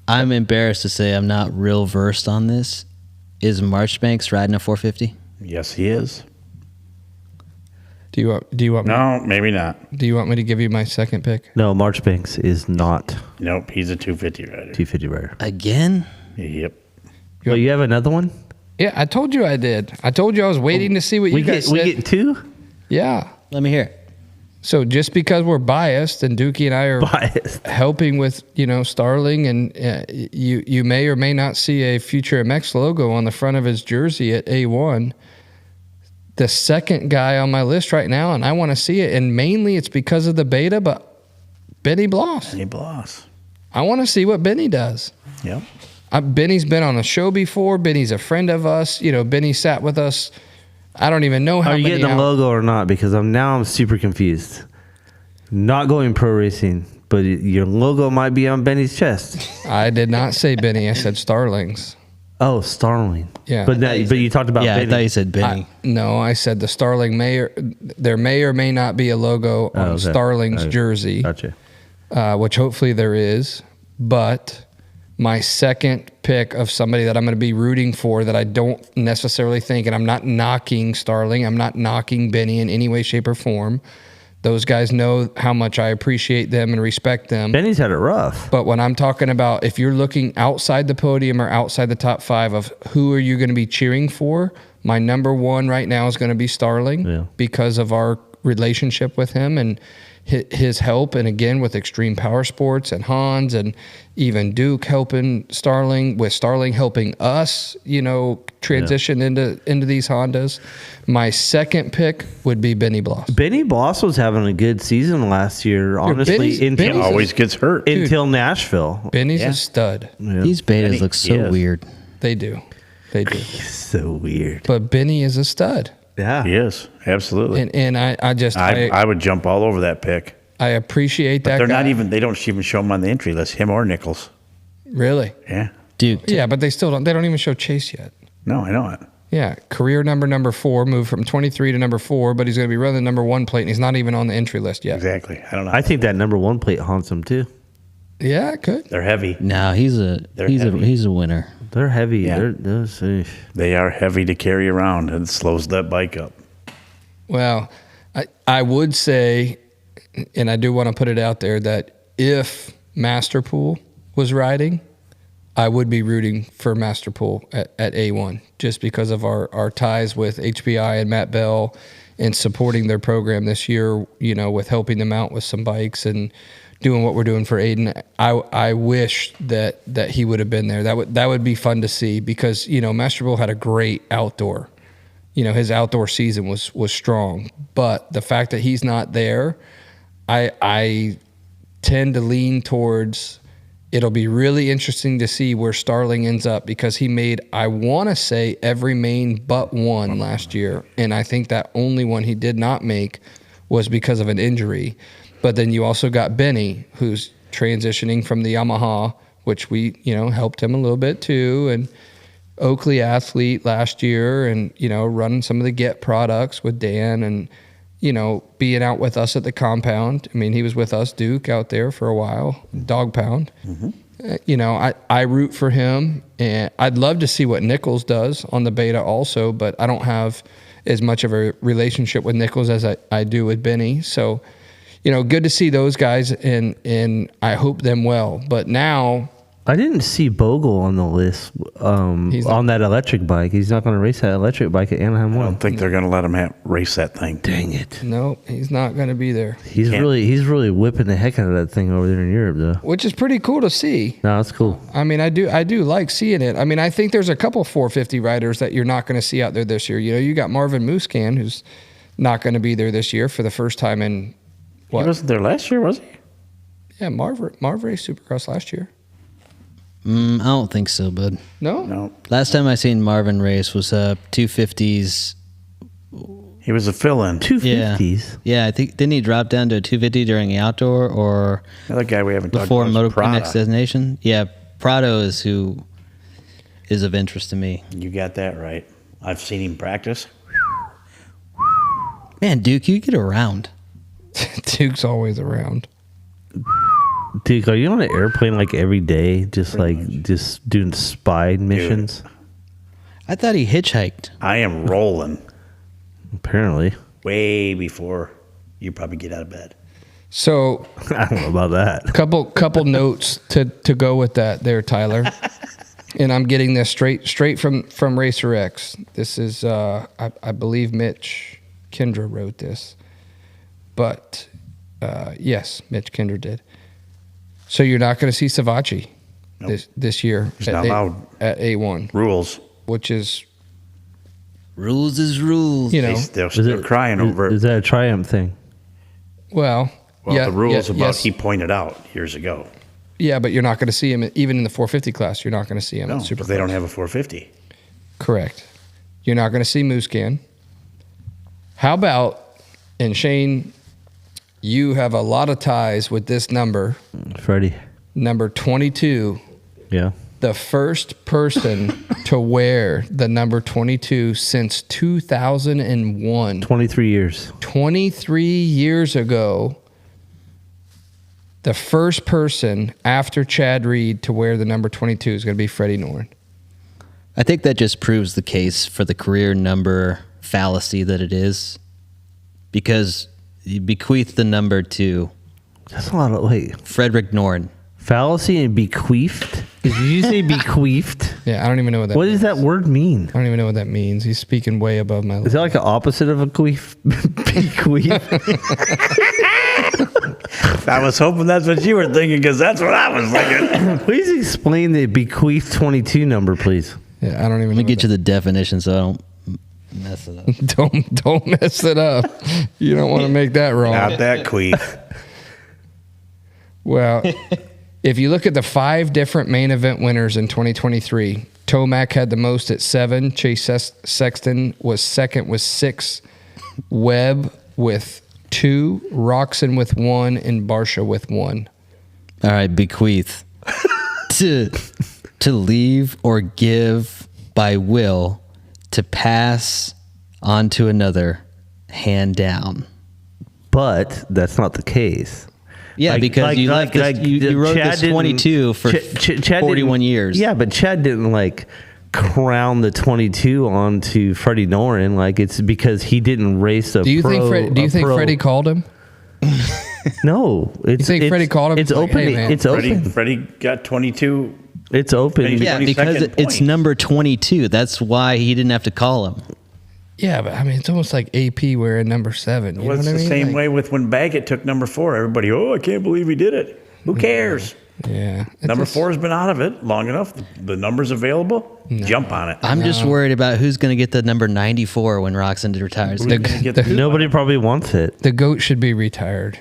I'm embarrassed to say I'm not real versed on this. Is Marchbanks riding a 450? Yes, he is. Do you want me? No, maybe not. Do you want me to give you my second pick? No, Marchbanks is not Nope, he's a 250 rider. 250 rider. Again? Yep. Well, you have another one? Yeah, I told you I did. I told you I was waiting to see what you guys said. We get 2? Yeah. Let me hear it. So just because we're biased and Dookie and I are Biased. helping with, Starling, and you may or may not see a Future MX logo on the front of his jersey at A1. The second guy on my list right now, and I want to see it, and mainly it's because of the beta, but Benny Bloss. Benny Bloss. I want to see what Benny does. Yep. Benny's been on a show before. Benny's a friend of us. Benny sat with us. I don't even know how Are you many getting the logo or not? Because I'm super confused. Not going pro racing, but your logo might be on Benny's chest. I did not say Benny. I said Starlings. Oh, Starling. Yeah. But you talked about Yeah, Benny. I thought you said Benny. No, I said the Starling there may or may not be a logo on okay. Starling's jersey, Gotcha. which hopefully there is. But my second pick of somebody that I'm going to be rooting for that I don't necessarily think, and I'm not knocking Starling, I'm not knocking Benny in any way, shape, or form. Those guys know how much I appreciate them and respect them. Benny's had it rough. But when I'm talking about, if you're looking outside the podium or outside the top 5 of who are you going to be cheering for, my number one right now is going to be Starling because of our relationship with him and his help. And again, with Extreme Power Sports and Hans and even Duke helping Starling, with Starling helping us, transition into these Hondas. My second pick would be Benny Bloss. Benny Bloss was having a good season last year, honestly. He always gets hurt. Until Nashville. Benny's a stud. Yeah. These betas look so weird. They do. So weird. But Benny is a stud. Yeah. He is, absolutely. And I would jump all over that pick. I appreciate that. They're guy. not even. They don't even show him on the entry list. Him or Nichols. Really. Yeah. Duke. Yeah, but they still don't. They don't even show Chase yet. No, I know it. Yeah, career number 4, moved from 23 to number 4, but he's going to be running the number 1 plate, and he's not even on the entry list yet. Exactly. I don't know. I think that number 1 plate haunts him too. Yeah, it could. They're heavy. No, he's a winner. They're heavy. Yeah. They are heavy to carry around, and it slows that bike up. Well, I would say, and I do want to put it out there, that if Masterpool was riding, I would be rooting for Masterpool at A1 just because of our ties with HBI and Matt Bell and supporting their program this year, with helping them out with some bikes and doing what we're doing for Aiden. I wish that he would have been there. That would be fun to see because, Masterpool had a great outdoor. His outdoor season was strong, but the fact that he's not there, I tend to lean towards it'll be really interesting to see where Starling ends up because he made, I want to say, every main but one last year, and I think that only one he did not make was because of an injury. But then you also got Benny, who's transitioning from the Yamaha, which we, helped him a little bit too, and Oakley athlete last year and, running some of the Get products with Dan and, being out with us at the compound. I mean, he was with us, Duke, out there for a while, Dog Pound. Mm-hmm. I root for him, and I'd love to see what Nichols does on the beta also, but I don't have as much of a relationship with Nichols as I do with Benny. So, good to see those guys, and I hope them well. But now, I didn't see Bogle on the list on that electric bike. He's not going to race that electric bike at Anaheim 1. I don't think they're going to let him race that thing. Dang it. no, he's not going to be there. He's really whipping the heck out of that thing over there in Europe, though. Which is pretty cool to see. No, that's cool. I mean, I do like seeing it. I mean, I think there's a couple 450 riders that you're not going to see out there this year. You got Marvin Muscan, who's not going to be there this year for the first time in what? He wasn't there last year, was he? Yeah, Marv raced Supercross last year. I don't think so, bud. No. Last time I seen Marvin race was 250s. He was a fill-in. 250s? Yeah, I think, didn't he drop down to a 250 during the outdoor or Another guy we haven't talked before about is Motocross Prada. Next Destination? Yeah, Prado is who is of interest to me. You got that right. I've seen him practice. Man, Duke, you get around. Duke's always around. Dude, are you on an airplane like every day, just doing spy missions? I thought he hitchhiked. I am rolling Apparently. way before you probably get out of bed. So, I don't know about that. couple notes to go with that there, Tyler. And I'm getting this straight from Racer X. This is I believe Mitch Kendra wrote this, but yes, Mitch Kendra did. So you're not going to see Savachi this year He's not allowed. At A1, Rules. which is Rules is rules. They're crying over it. Is that a Triumph thing? Well, Well, the rules about yes. he pointed out years ago. Yeah, but you're not going to see him even in the 450 class. You're not going to see him No, at Supercross. because they don't have a 450. Correct. You're not going to see Muscan. How about, and Shane, you have a lot of ties with this number, Freddie. number 22, Yeah. the first person to wear the number 22 since 2001. 23 years. 23 years ago, the first person after Chad Reed to wear the number 22 is going to be Freddie Noren. I think that just proves the case for the career number fallacy that it is, because you bequeath the number to That's a lot of, wait, Frederick Noren. fallacy and bequeathed? Did you say bequeathed? Yeah, I don't even know what that What means. does that word mean? I don't even know what that means. He's speaking way above my Is level. that like the opposite of a queef? Bequeath? I was hoping that's what you were thinking, because that's what I was thinking. Please explain the bequeath 22 number, please. Yeah, I don't even Let know. me get you the definition so I don't mess it up. Don't mess it up. You don't want to make that wrong. Not that queef. Well, if you look at the 5 different main event winners in 2023, Tomac had the most at 7. Chase Sexton was second with 6. Webb with 2. Roxon with 1. And Barsha with 1. All right, bequeath. to leave or give by will, to pass on to another, hand down. But that's not the case. Yeah, because you left this, you wrote Chad this didn't- 22 for Chad 41 didn't- years. Yeah, but Chad didn't like crown the 22 onto Freddie Noren. Like, it's because he didn't race a Do you think Freddie called him? No. It's, think it's, Freddie called him? It's Like, open. hey, man. it's open. Freddie got 22. It's open. Yeah. Yeah, because 22nd it's point. number 22. That's why he didn't have to call him. Yeah, but I mean, it's almost like AP wearing number 7. You Well, know it's what I the mean? same Like, way with when Baggett took number 4. Everybody, I can't believe he did it. Who cares? Yeah. It's Number just- 4 has been out of it long enough. The number's available. Jump on it. I'm just worried about who's going to get the number 94 when Roxon retires. Who's gonna get the- Nobody probably wants it. The GOAT should be retired.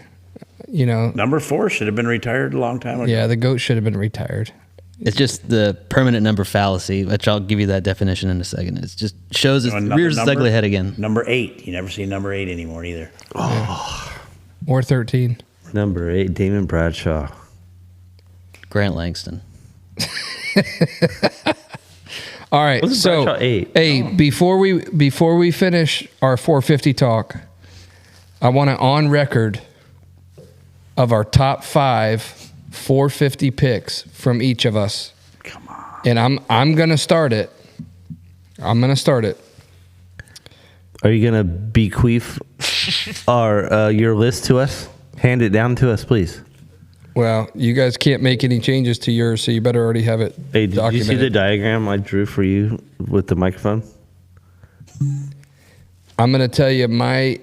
You know, Number 4 should have been retired a long time ago. yeah, the GOAT should have been retired. It's just the permanent number fallacy, which I'll give you that definition in a second. It just shows it Another rears its number? ugly head again. Number 8. You never see number 8 anymore either. Or 13. Number 8, Damon Bradshaw. Grant Langston. All right, Wasn't so Bradshaw 8? hey, before we finish our 450 talk, I want to on record of our top 5 450 picks from each of us. Come on. And I'm gonna start it. Are you going to bequeath your list to us? Hand it down to us, please. Well, you guys can't make any changes to yours, so you better already have it Hey, did you see the documented. diagram I drew for you with the microphone? I'm gonna tell you my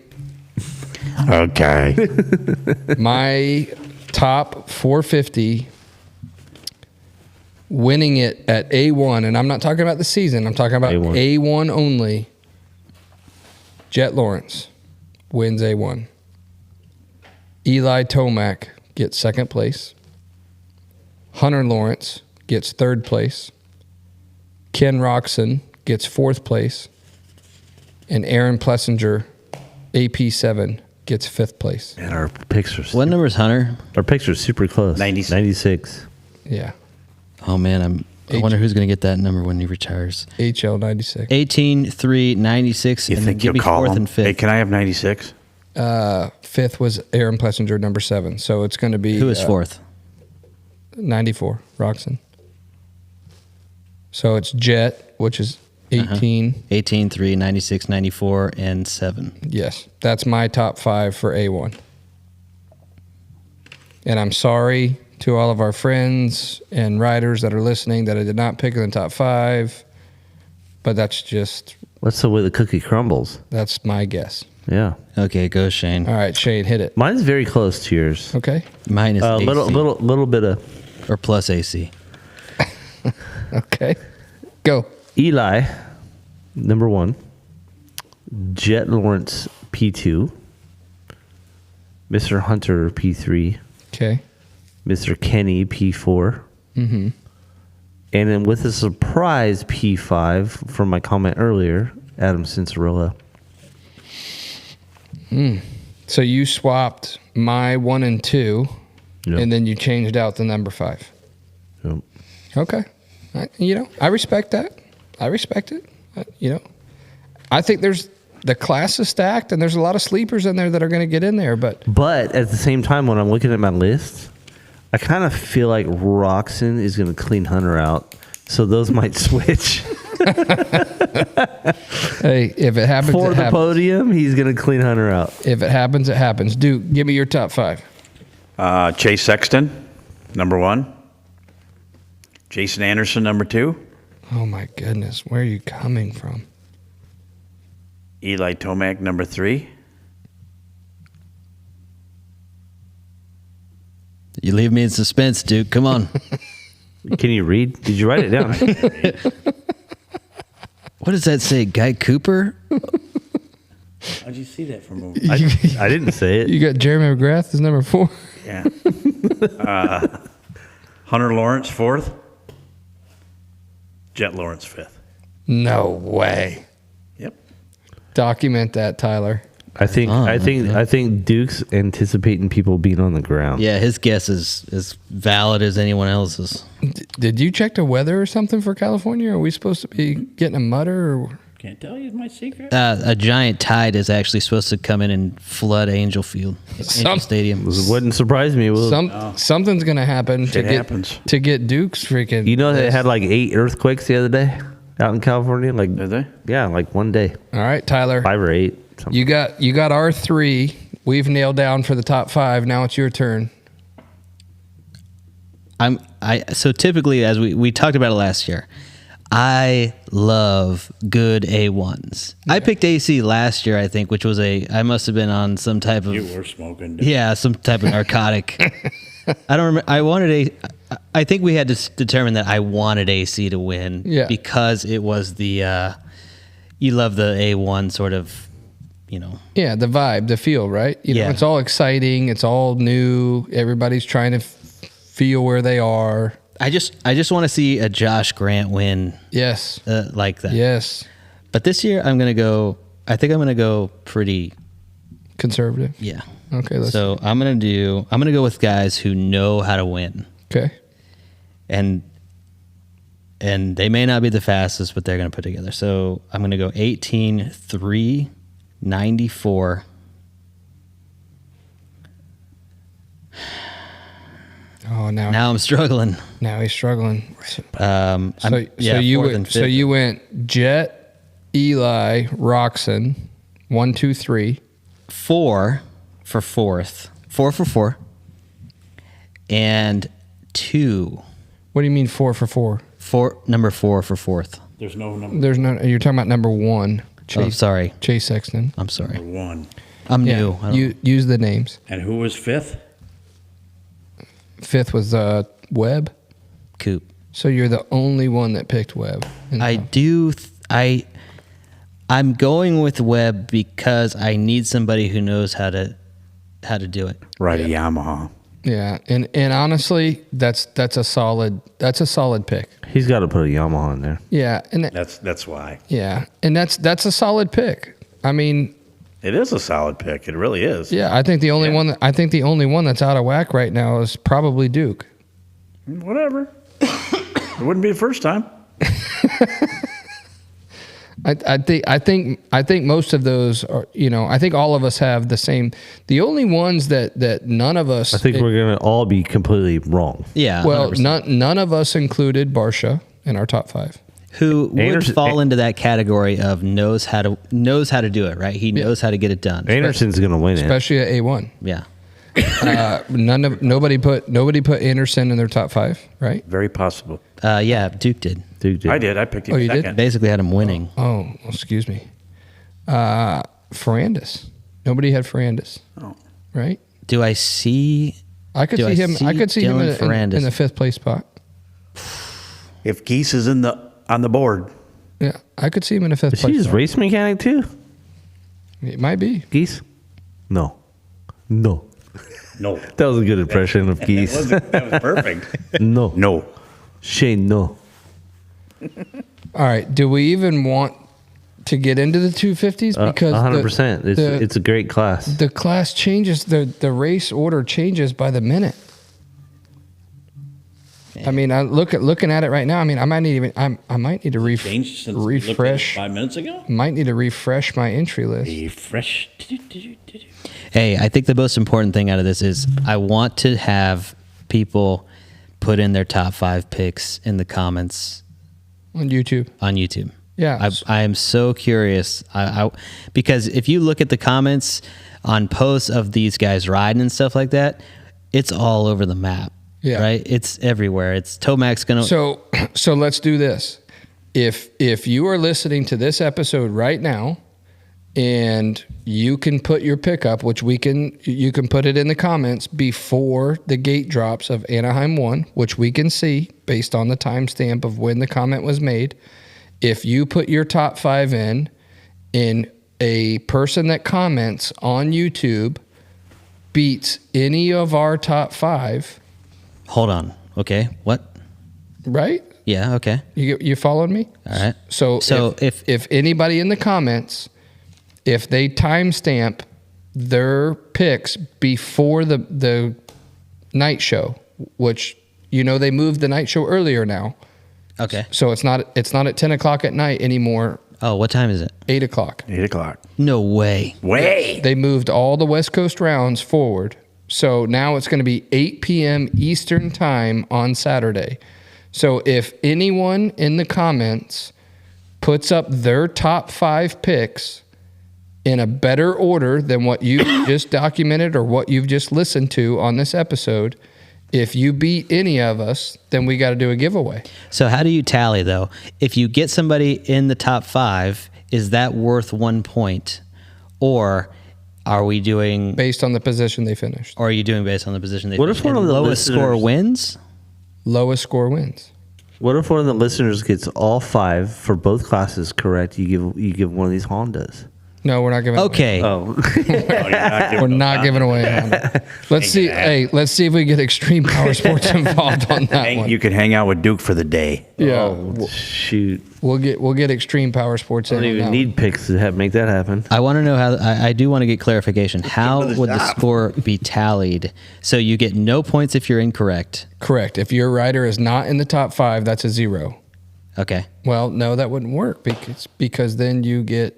Okay. my top 450 winning it at A1, and I'm not talking about the season. I'm talking about A1. A1 only. Jet Lawrence wins A1. Eli Tomac gets second place. Hunter Lawrence gets third place. Ken Roxon gets fourth place. And Aaron Plessinger, AP7, gets fifth place. And our picks are What number is Hunter? our picks are super close. 96. 96. Yeah. Oh, man. I wonder who's going to get that number when he retires. HL 96. 18, 3, 96, You and then think give you'll me call fourth him? and fifth. Hey, can I have 96? Fifth was Aaron Plessinger, number 7. So it's going to be Who is fourth? 94, Roxon. So it's Jet, which is 18. 18, 3, 96, 94, and 7. Yes, that's my top 5 for A1. And I'm sorry to all of our friends and riders that are listening that I did not pick in the top 5, but That's the way the cookie crumbles. that's my guess. Yeah. Okay, go Shane. All right, Shane, hit it. Mine's very close to yours. Okay. Mine is AC Little bit of or plus AC. Okay. Go. Eli, number 1. Jet Lawrence, P2. Mr. Hunter, P3. Okay. Mr. Kenny, P4. Mm-hmm. And then with a surprise P5 from my comment earlier, Adam Cincerella. So you swapped my 1 and 2, Yep. and then you changed out the number 5. Yep. Okay. I respect that. I respect it. I think the class is stacked, and there's a lot of sleepers in there that are going to get in there. But at the same time, when I'm looking at my list, I kind of feel like Roxon is going to clean Hunter out. So those might switch. Hey, if it happens, For it the happens. podium, he's going to clean Hunter out. If it happens, it happens. Duke, give me your top 5. Chase Sexton, number 1. Jason Anderson, number 2. Oh my goodness, where are you coming from? Eli Tomac, number 3. You leave me in suspense, Duke. Come on. Can you read? Did you write it down? What does that say? Guy Cooper? How'd you see that from over? I didn't say it. You got Jeremy McGrath as number 4. Yeah. Hunter Lawrence, 4th. Jet Lawrence, 5th. No way. Yep. Document that, Tyler. I think Duke's anticipating people being on the ground. Yeah, his guess is as valid as anyone else's. Did you check the weather or something for California? Are we supposed to be getting a mutter? Or? Can't tell you my secret. A giant tide is actually supposed to come in and flood Angel Field, Angel Stadium. It wouldn't surprise me. Something's going to happen to get Duke's freaking. You know they had like 8 earthquakes the other day out in California. Like, Did they? Yeah, like one day, All right, Tyler. 5 or 8. Something. You got our 3. We've nailed down for the top 5. Now it's your turn. So typically, as we talked about it last year, I love good A1s. Yeah. I picked AC last year, I think, which was I must have been on some type of. You were smoking. Yeah, some type of narcotic. I don't remember. I think we had to determine that I wanted AC to win. Yeah. Because it was the. You love the A1 sort of. Yeah, the vibe, the feel, right? Yeah. It's all exciting. It's all new. Everybody's trying to feel where they are. I just want to see a Josh Grant win. Yes. Like that. Yes. But this year I think I'm gonna go pretty conservative. Yeah. Okay. I'm gonna go with guys who know how to win. Okay. And they may not be the fastest, but they're gonna put together. So I'm gonna go 18, 3, 94. Oh, now I'm struggling. Now he's struggling. So you went Jet, Eli, Roxon, 1, 2, 3. 4 for 4th. 4 for 4. And 2. What do you mean 4 for 4? Number 4 for 4th. There's no number. There's no. You're talking about number 1. Sorry. Chase Sexton. I'm sorry. Number 1. I'm new. You use the names. And who was 5th? 5th was Webb. Coop. So you're the only one that picked Webb. I'm going with Webb because I need somebody who knows how to do it. Right, a Yamaha. Yeah, and honestly, that's a solid pick. He's got to put a Yamaha in there. Yeah, and That's why. yeah, and that's a solid pick. I mean, it is a solid pick. It really is. Yeah, I think the only one that's out of whack right now is probably Duke. Whatever. It wouldn't be the first time. I think most of those are, I think all of us have the same. The only ones that none of us. I think we're gonna all be completely wrong. Yeah. Well, none of us included Barsha in our top 5. Who would fall into that category of knows how to do it, right? He knows how to get it done. Anderson's gonna win it, especially at A1. Yeah. Nobody put Anderson in their top 5, right? Very possible. Yeah, Duke did. I did. I picked him you second. did? Basically had him winning. Oh, excuse me. Ferrandis. Nobody had Ferrandis. Oh. Right? Do I see? I could see him in the 5th place spot. If Geese is on the board. Yeah, I could see him in a 5th Is place. he his spot. race mechanic too? It might be. Geese? No. No. That was a good impression of Geese. That was perfect. No. No. Shane, no. All right. Do we even want to get into the 250s? Because 100%. It's a great class. The class changes. The race order changes by the minute. I mean, looking at it right now. I mean, I might need to Changed since we looked at it refresh. 5 minutes ago. Might need to refresh my entry list. Refresh. Hey, I think the most important thing out of this is I want to have people put in their top 5 picks in the comments On YouTube. on YouTube. Yeah. I am so curious. Because if you look at the comments on posts of these guys riding and stuff like that, it's all over the map. Yeah. Right? It's everywhere. It's Tomac's going to. So let's do this. If you are listening to this episode right now and you can put your pickup, which you can put it in the comments before the gate drops of Anaheim 1, which we can see based on the timestamp of when the comment was made. If you put your top 5 in a person that comments on YouTube beats any of our top 5, Hold on. Okay. What? right? Yeah. Okay. You following me? All right. So if anybody in the comments, if they timestamp their picks before the night show, which they moved the night show earlier now, Okay. so it's not at 10 o'clock at night anymore. Oh, what time is it? 8 o'clock. 8 o'clock. No way. Way. They moved all the West Coast rounds forward. So now it's going to be 8 p.m. Eastern time on Saturday. So if anyone in the comments puts up their top 5 picks in a better order than what you just documented or what you've just listened to on this episode, if you beat any of us, then we got to do a giveaway. So how do you tally though? If you get somebody in the top 5, is that worth 1 point, or are we doing Based on the position they finished. Or are you doing based on the position they What if finished? one of And the lowest score listeners- wins? Lowest score wins. What if one of the listeners gets all 5 for both classes correct? You give one of these Hondas. No, we're not giving Okay. Oh, We're not giving away a Honda. Let's see. Hey, let's see if we get Extreme Power Sports involved on that one. You can hang out with Duke for the day. Yeah, oh, shoot! we'll get Extreme Power Sports I in. don't on even that need picks to make that happen. I want to know how. I do want to get clarification. How would the score be tallied? So you get no points if you're incorrect. one. Correct. If your rider is not in the top 5, that's a 0. Okay. Well, no, that wouldn't work because then you get,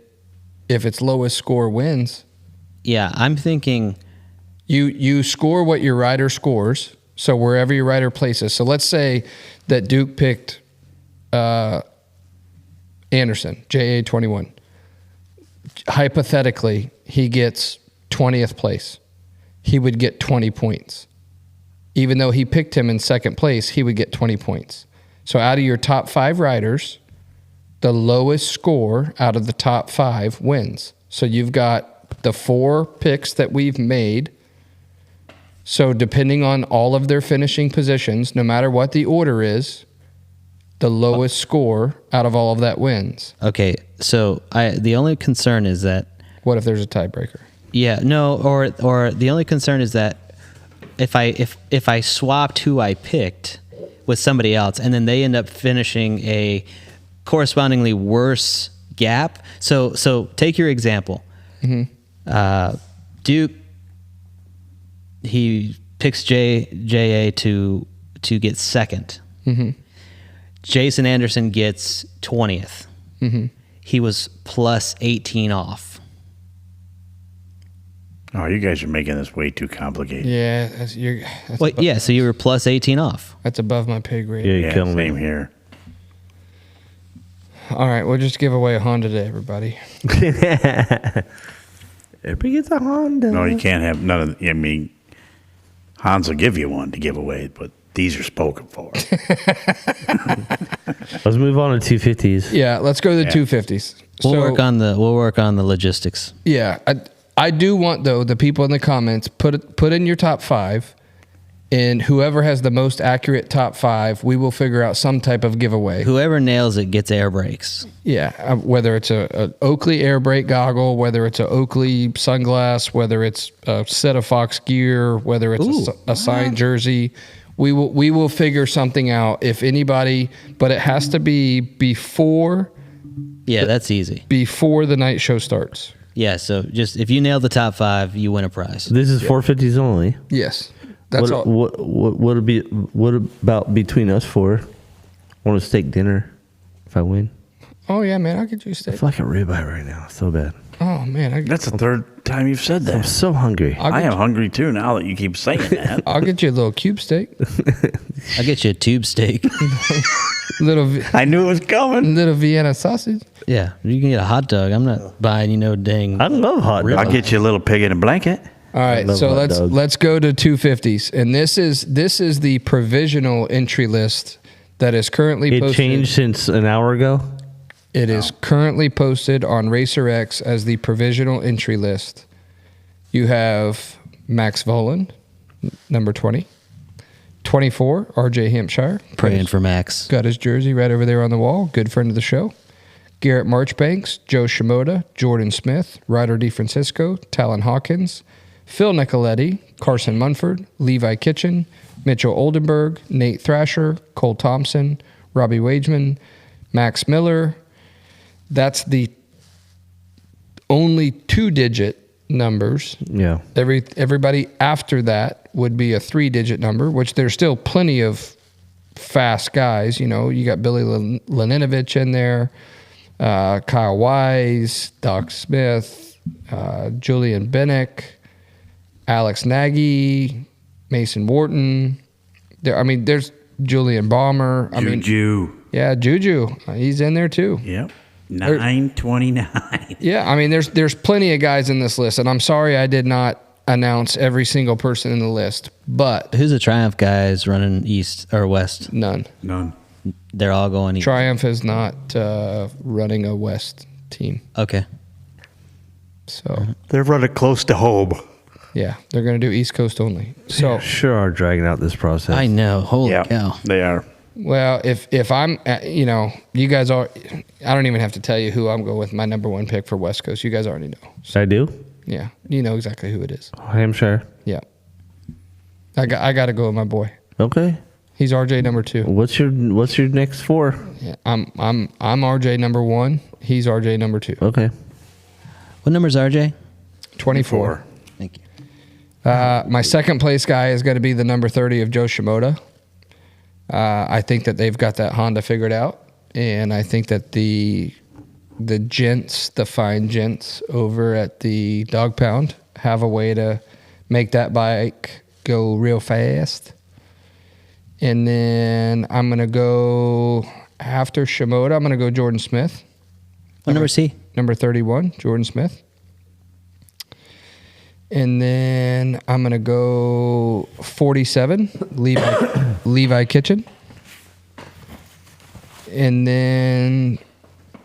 if it's lowest score wins, Yeah, I'm thinking. you score what your rider scores. So wherever your rider places. So let's say that Duke picked Anderson, JA21. Hypothetically, he gets 20th place. He would get 20 points. Even though he picked him in second place, he would get 20 points. So out of your top 5 riders, the lowest score out of the top 5 wins. So you've got the 4 picks that we've made. So depending on all of their finishing positions, no matter what the order is, the lowest score out of all of that wins. Okay, so the only concern is that. What if there's a tiebreaker? Yeah, no, or the only concern is that if I swapped who I picked with somebody else and then they end up finishing a correspondingly worse gap. So take your example. Duke, he picks JA to get second. Jason Anderson gets 20th. He was plus 18 off. Oh, you guys are making this way too complicated. Yeah, So you were plus 18 off. that's above my pay grade. Yeah, you're Yeah, killing same me. here. All right, we'll just give away a Honda to everybody. Everybody gets a Honda. No, you can't have none of. I mean, Hans will give you one to give away, but these are spoken for. Let's move on to 250s. Yeah, let's go to the Yeah. 250s. We'll So, work on the logistics. Yeah, I do want though the people in the comments put in your top 5, and whoever has the most accurate top 5, we will figure out some type of giveaway. Whoever nails it gets air brakes. Yeah, whether it's a Oakley air brake goggle, whether it's a Oakley sunglass, whether it's a set of Fox gear, whether it's a signed jersey, we will figure something out. If anybody, but it has to be before Yeah, that's easy. the night show starts. Yeah, so just if you nail the top 5, you win a prize. This is 450s only. Yes. That's what, all. what about between us four? I want a steak dinner if I win. Oh yeah, man, I'll get you a I steak. feel like a ribeye right now. So bad. Oh man, That's the third time you've said I'm that. so hungry. I am hungry too now that you keep saying that. I'll get you a little cube steak. I'll get you a tube steak. I knew it was coming. Little Vienna sausage. Yeah, you can get a hot dog. I'm not buying you no dang. I love hot dogs. I'll get you a little pig in a blanket. All right, love so hot dogs. let's go to 250s, and this is the provisional entry list that is currently It posted. changed since an hour ago. It is currently posted on Racer X as the provisional entry list. You have Max Volan, number 20. 24, RJ Hampshire. Praying for Max. Got his jersey right over there on the wall. Good friend of the show. Garrett Marchbanks, Joe Shimoda, Jordan Smith, Ryder DeFrancisco, Talon Hawkins, Phil Nicoletti, Carson Munford, Levi Kitchen, Mitchell Oldenburg, Nate Thrasher, Cole Thompson, Robbie Wageman, Max Miller. That's the only 2-digit numbers. Yeah. Everybody after that would be a 3-digit number, which there's still plenty of fast guys. You know, you got Billy Laninovich in there, Kyle Wise, Doc Smith, Julian Bennick, Alex Nagy, Mason Wharton. There's Julian Balmer. Juju. Yeah, Juju. He's in there too. Yep. 929. Yeah, there's plenty of guys in this list, and I'm sorry I did not announce every single person in the list, but Who's the Triumph guys running east or west? none. None. They're all going east. Triumph is not running a West team, Okay. so They're running close to home. yeah, they're going to do East Coast only. So, Sure are dragging out this process. I know. Holy Yeah, cow. they are. well, if I'm, you guys are, I don't even have to tell you who I'm going with my number one pick for West Coast. You guys already know. I do. Yeah, you know exactly who it is. Hampshire. Yeah, I got to go with my boy. Okay. He's RJ number 2. What's your next 4? Yeah, I'm RJ number 1. He's RJ number 2. Okay. What number's RJ? 24. Thank you. My second place guy is going to be the number 30 of Joe Shimoda. I think that they've got that Honda figured out, and I think that the fine gents over at the Dog Pound have a way to make that bike go real fast. And then I'm going to go after Shimoda. I'm going to go Jordan Smith. What number is he? Number 31, Jordan Smith. And then I'm going to go 47, Levi Kitchen. And then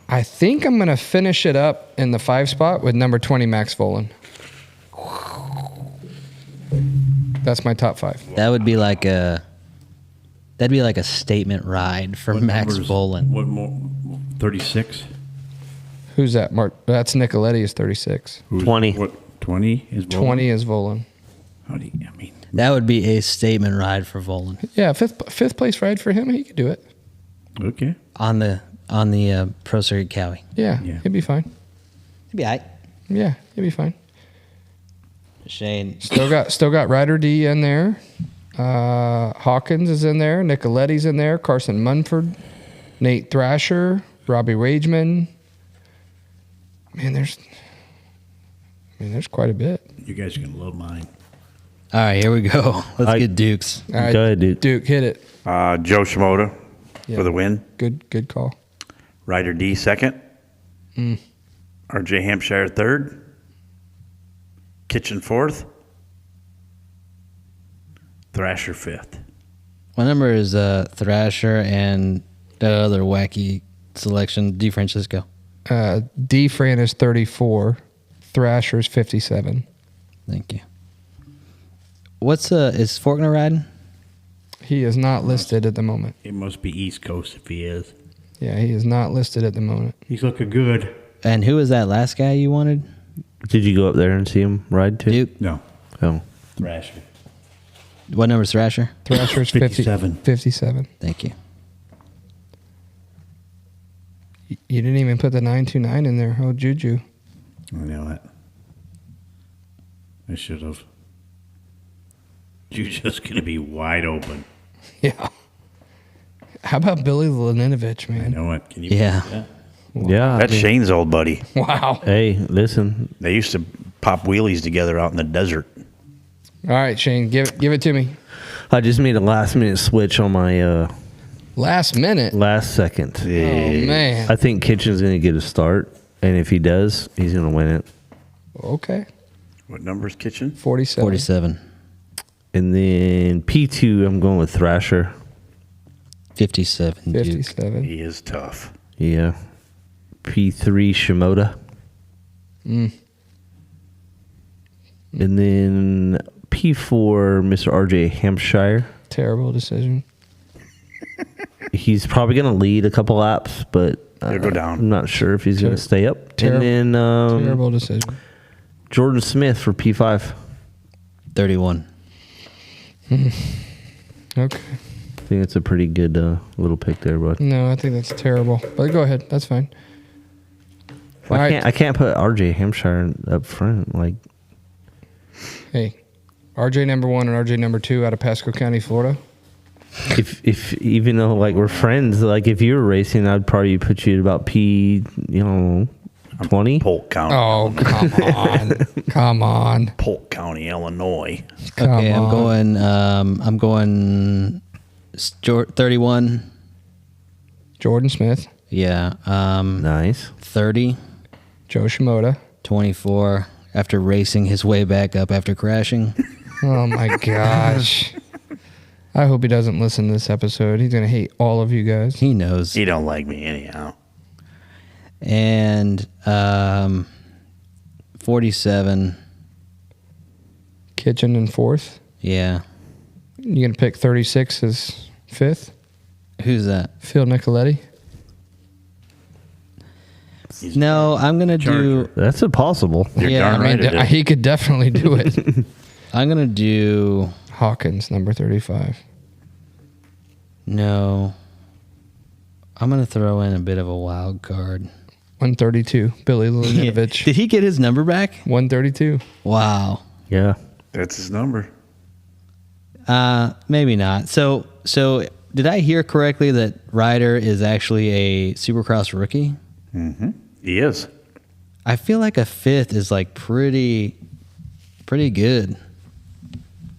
I think I'm going to finish it up in the 5 spot with number 20, Max Volan. That's my top 5. That would be like a statement ride for Max Volan. What more? 36? Who's that, Mark? That's Nicoletti is 36. 20. What? 20 is Bowman? 20 is Volan. How do you, I mean, That would be a statement ride for Volan Yeah, fifth place ride for him. He could do it. okay. on the Pro Circuit Cowie. Yeah, Yeah. he'd be fine. He'd be all right. Yeah, he'd be fine. Shane. Still got Ryder D in there. Hawkins is in there. Nicoletti's in there. Carson Munford, Nate Thrasher, Robbie Wageman. Man, there's quite a bit. You guys are going to love mine. All right, here we go. Let's get Dukes. All right, Go ahead, dude. Duke, hit it. Joe Shimoda Yeah. for the win. Good call. Ryder D second. RJ Hampshire third. Kitchen fourth. Thrasher fifth. What number is Thrasher and that other wacky selection, DeFrancisco? D Fran is 34. Thrasher's 57. Thank you. What's is Faulkner riding? He is not listed at the moment. It must be East Coast if he is. Yeah, he is not listed at the moment. He's looking good. And who was that last guy you wanted? Did you go up there and see him ride too? Duke. No. Oh. Thrasher. What number is Thrasher? Thrasher's 57. 57. Thank you. You didn't even put the 929 in there. Oh, Juju. I know that. I should have. You're just going to be wide open. Yeah. How about Billy Laninovich, I man? know it. Can you Yeah. believe that? Yeah. That's Shane's old buddy. Wow. Hey, listen. They used to pop wheelies together out in the desert. All right, Shane, give it to me. I just made a last minute switch on my Last minute. last second. Oh man. I think Kitchen's going to get a start, and if he does, he's going to win it. Okay. What number's Kitchen? 47. 47. And then P2, I'm going with Thrasher. 57. Duke. 57. He is tough. Yeah. P3, Shimoda. And then P4, Mr. RJ Hampshire. Terrible decision. He's probably going to lead a couple laps, but He'll go down. I'm not sure if he's going to stay up. Terrible- And then Terrible decision. Jordan Smith for P5. 31. Okay. I think it's a pretty good little pick there, bud. No, I think that's terrible. But go ahead. That's fine. All right. I can't put RJ Hampshire up front. Like, Hey, RJ number 1 and RJ number 2 out of Pasco County, Florida. if even though like we're friends, like if you were racing, I'd probably put you at about P 20. Polk County. Oh, come on. Come on. Polk County, Illinois. Come Okay, on. I'm going 31. Jordan Smith, Yeah. Nice. 30. Joe Shimoda. 24. After racing his way back up after crashing. Oh my gosh. I hope he doesn't listen to this episode. He's gonna hate all of you guys. He knows. He don't like me anyhow. And 47. Kitchen in 4th. Yeah. You gonna pick 36 as 5th? Who's that? Phil Nicoletti. No, I'm gonna do. That's impossible. You're Yeah, darn I right mean, it is. he could definitely do it. I'm gonna do. Hawkins, number 35. No. I'm gonna throw in a bit of a wild card. 132. Billy Laninovich. Did he get his number back? 132. Wow. Yeah. That's his number. Maybe not. So did I hear correctly that Ryder is actually a Supercross rookie? He is. I feel like a 5th is like pretty good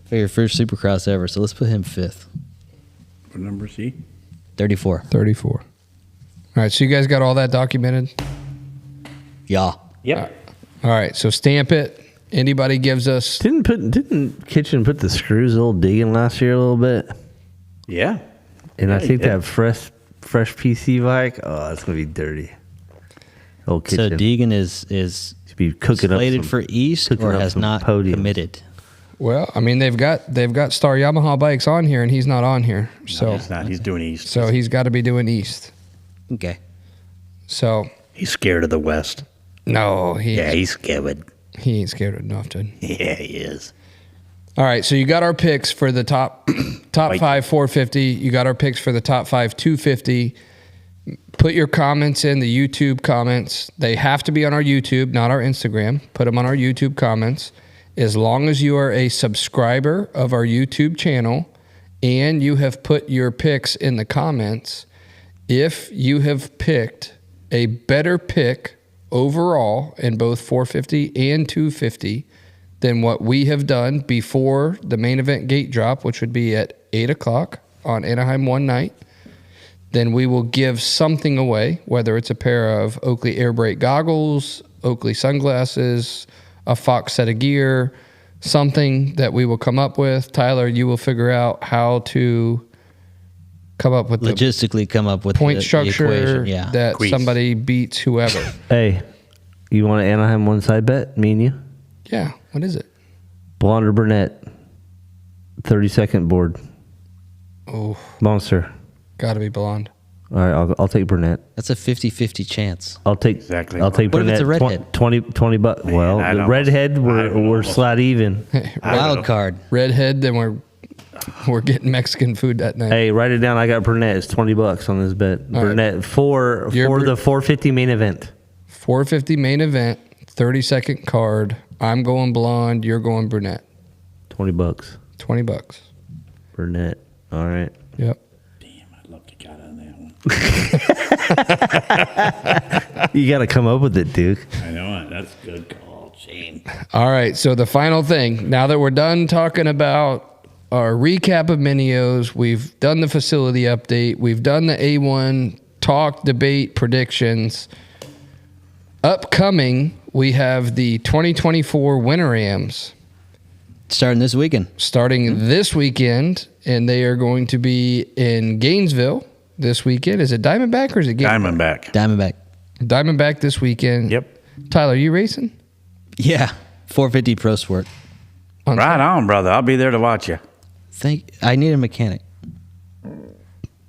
for your first Supercross ever. So let's put him 5th. What number is he? 34. 34. All right, so you guys got all that documented? Yeah. Yep. All right, so stamp it. Anybody gives us Didn't Kitchen put the screws a little digging last year a little bit? Yeah. And Yeah, I he think did. that fresh PC bike, oh, it's gonna be dirty. Old So Kitchen. Deegan is be cooking up slated some- for East cooking or up has some not podiums. committed. well, I mean they've got Star Yamaha bikes on here and he's not on here. So He's not. He's doing East. so he's got to be doing East. Okay. So He's scared of the West. no, he He's scared. he ain't scared enough to. Yeah, he is. All right, so you got our picks for the top Like- 5 450. You got our picks for the top 5 250. Put your comments in the YouTube comments. They have to be on our YouTube, not our Instagram. Put them on our YouTube comments. As long as you are a subscriber of our YouTube channel and you have put your picks in the comments, if you have picked a better pick overall in both 450 and 250 than what we have done before the main event gate drop, which would be at 8 o'clock on Anaheim one night, then we will give something away, whether it's a pair of Oakley air brake goggles, Oakley sunglasses, a Fox set of gear, something that we will come up with. Tyler, you will figure out how to come up with the Logistically come up with point the structure equation. Yeah. that Quiz. somebody beats whoever. Hey, you want an Anaheim one side bet? Me and you? Yeah, what is it? Blonde or brunette? 30-second board. Oh, Monster. got to be blonde. All right, I'll take brunette. That's a 50-50 chance. I'll take Exactly. I'll take What if brunette. it's a redhead? 20 bucks. Well, I'd the almost- redhead I would we're almost- flat even. Wild card. Redhead, then we're getting Mexican food that night. Hey, write it down. I got brunette. It's 20 bucks on this bet. All right. Brunette for You're the 450 main event. 450 main event, 30-second card. I'm going blonde. You're going brunette. 20 bucks. $20. Burnett. All right. Yep. Damn, I'd love to get on that one. You got to come up with it, Duke. I know it. That's a good call, Shane. All right. So the final thing, now that we're done talking about our recap of Minios, we've done the facility update, we've done the A1 talk, debate, predictions. Upcoming, we have the 2024 Winter Rams Starting this weekend. starting this weekend, and they are going to be in Gainesville this weekend. Is it Diamondback or is it Gainesville? Diamondback. Diamondback this weekend. Yep. Tyler, you racing? Yeah. 450 Pro Sport. Right on, brother. I'll be there to watch you. I need a mechanic.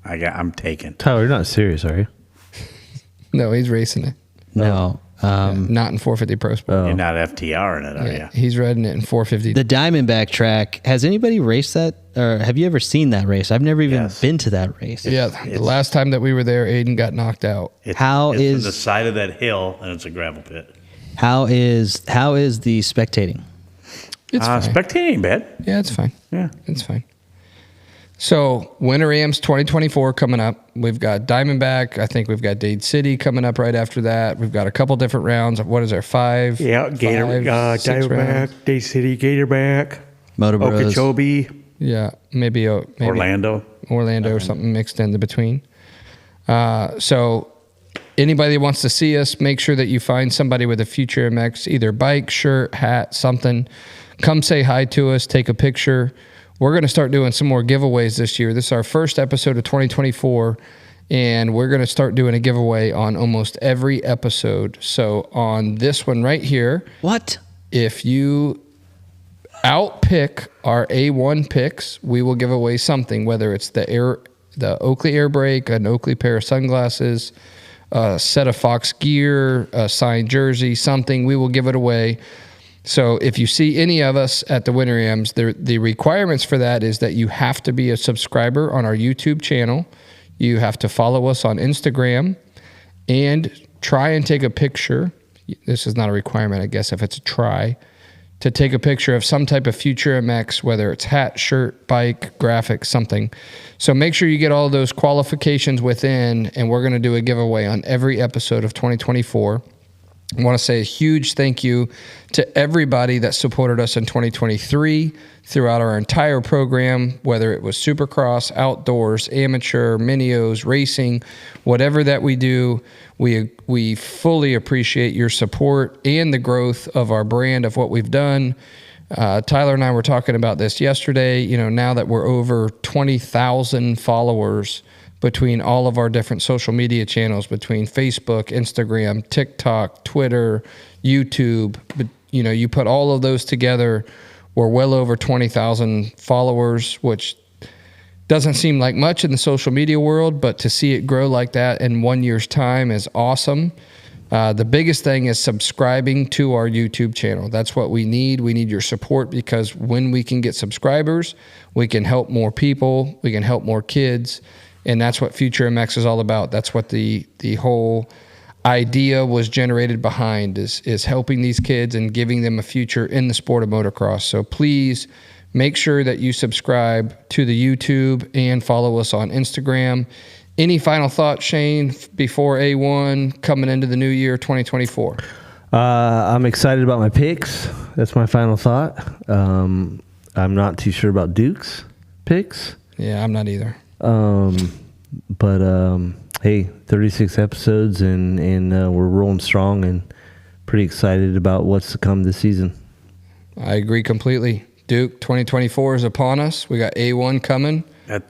I'm taken. Tyler, you're not serious, are you? No, he's racing it. No. Not in 450 Pro Sport. You're not FTR in it, are you? He's riding it in 450. The Diamondback track. Has anybody raced that? Or have you ever seen that race? I've never even Yes. been to that race. Yeah, the last time that we were there, Aiden got knocked out. It's, How it's is- the side of that hill, and it's a gravel pit. How is the spectating? It's fine. Spectating ain't bad. Yeah, it's fine. Yeah. It's fine. So, Winter Rams 2024 coming up. We've got Diamondback. I think we've got Dade City coming up right after that. We've got a couple different rounds. What is there, five? Yeah, Five, six rounds? Diamondback, Day City, Gatorback, Motor Bros. Okeechobee. Yeah, maybe Orlando. or something mixed in the between. So anybody that wants to see us, make sure that you find somebody with a Future MX, either bike, shirt, hat, something. Come say hi to us, take a picture. We're going to start doing some more giveaways this year. This is our first episode of 2024, and we're going to start doing a giveaway on almost every episode. So on this one right here, What? if you outpick our A1 picks, we will give away something, whether it's the Oakley air brake, an Oakley pair of sunglasses, a set of Fox gear, a signed jersey, something. We will give it away. So if you see any of us at the Winter Rams, the requirements for that is that you have to be a subscriber on our YouTube channel. You have to follow us on Instagram and try and take a picture. This is not a requirement, I guess, if it's a try, to take a picture of some type of Future MX, whether it's hat, shirt, bike, graphic, something. So make sure you get all those qualifications within, and we're going to do a giveaway on every episode of 2024. I want to say a huge thank you to everybody that supported us in 2023 throughout our entire program, whether it was Supercross, outdoors, amateur, minios, racing, whatever that we do. We fully appreciate your support and the growth of our brand, of what we've done. Tyler and I were talking about this yesterday. You know, now that we're over 20,000 followers between all of our different social media channels, between Facebook, Instagram, TikTok, Twitter, YouTube, but you know, you put all of those together, we're well over 20,000 followers, which doesn't seem like much in the social media world, but to see it grow like that in 1 year's time is awesome. The biggest thing is subscribing to our YouTube channel. That's what we need. We need your support, because when we can get subscribers, we can help more people, we can help more kids. And that's what Future MX is all about. That's what the whole idea was generated behind, is helping these kids and giving them a future in the sport of motocross. So please make sure that you subscribe to the YouTube and follow us on Instagram. Any final thoughts, Shane, before A1 coming into the new year, 2024? I'm excited about my picks. That's my final thought. I'm not too sure about Duke's picks. Yeah, I'm not either. But hey, 36 episodes and we're rolling strong and pretty excited about what's to come this season. I agree completely. Duke, 2024 is upon us. We got A1 coming. That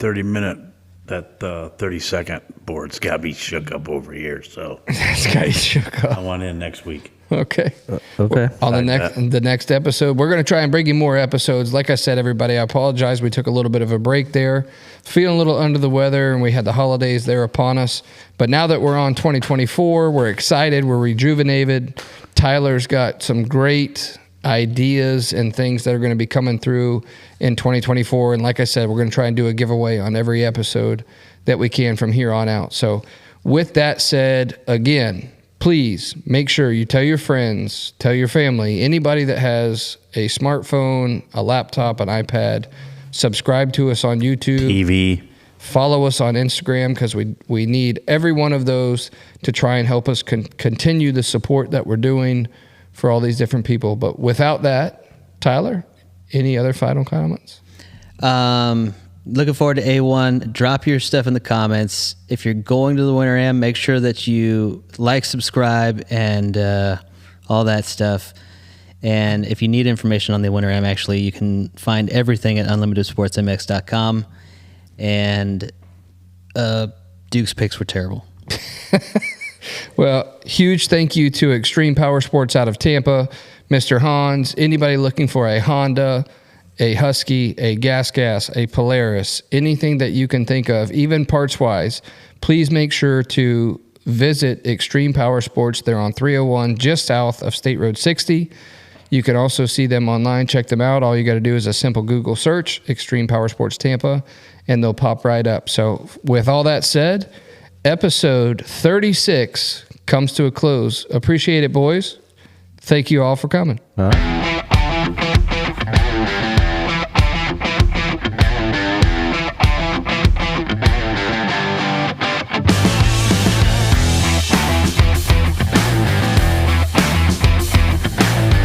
30-second board's got to be shook up over here. So This guy shook up. I want in next week. Okay. Okay. On Like the next episode, we're going to try and bring you more episodes. Like I said, everybody, I apologize. We took a little bit of a break there, feeling a little under the weather, and we had the holidays there upon us. But now that we're on 2024, we're excited. We're rejuvenated. Tyler's got some great ideas and things that are going to be coming through in 2024. And like I said, we're going to try and do a giveaway on every episode that we can from here on out. So with that said, again, please make sure you tell your friends, tell your family, anybody that has a smartphone, a laptop, an iPad, subscribe to us on YouTube. TV. Follow us on Instagram, because we need every one of those to try and help us continue the support that we're doing for all these different people. But without that, Tyler, any other final comments? Looking forward to A1. Drop your stuff in the comments. If you're going to the Winter Am, make sure that you like, subscribe, and all that stuff. And if you need information on the Winter Am, actually, you can find everything at unlimitedsportsmx.com. And Duke's picks were terrible. Well, huge thank you to Extreme Power Sports out of Tampa, Mr. Hans. Anybody looking for a Honda, a Husky, a Gas, a Polaris, anything that you can think of, even parts-wise, please make sure to visit Extreme Power Sports. They're on 301 just south of State Road 60. You can also see them online. Check them out. All you got to do is a simple Google search, Extreme Power Sports Tampa, and they'll pop right up. So with all that said, episode 36 comes to a close. Appreciate it, boys. Thank you all for coming. All right.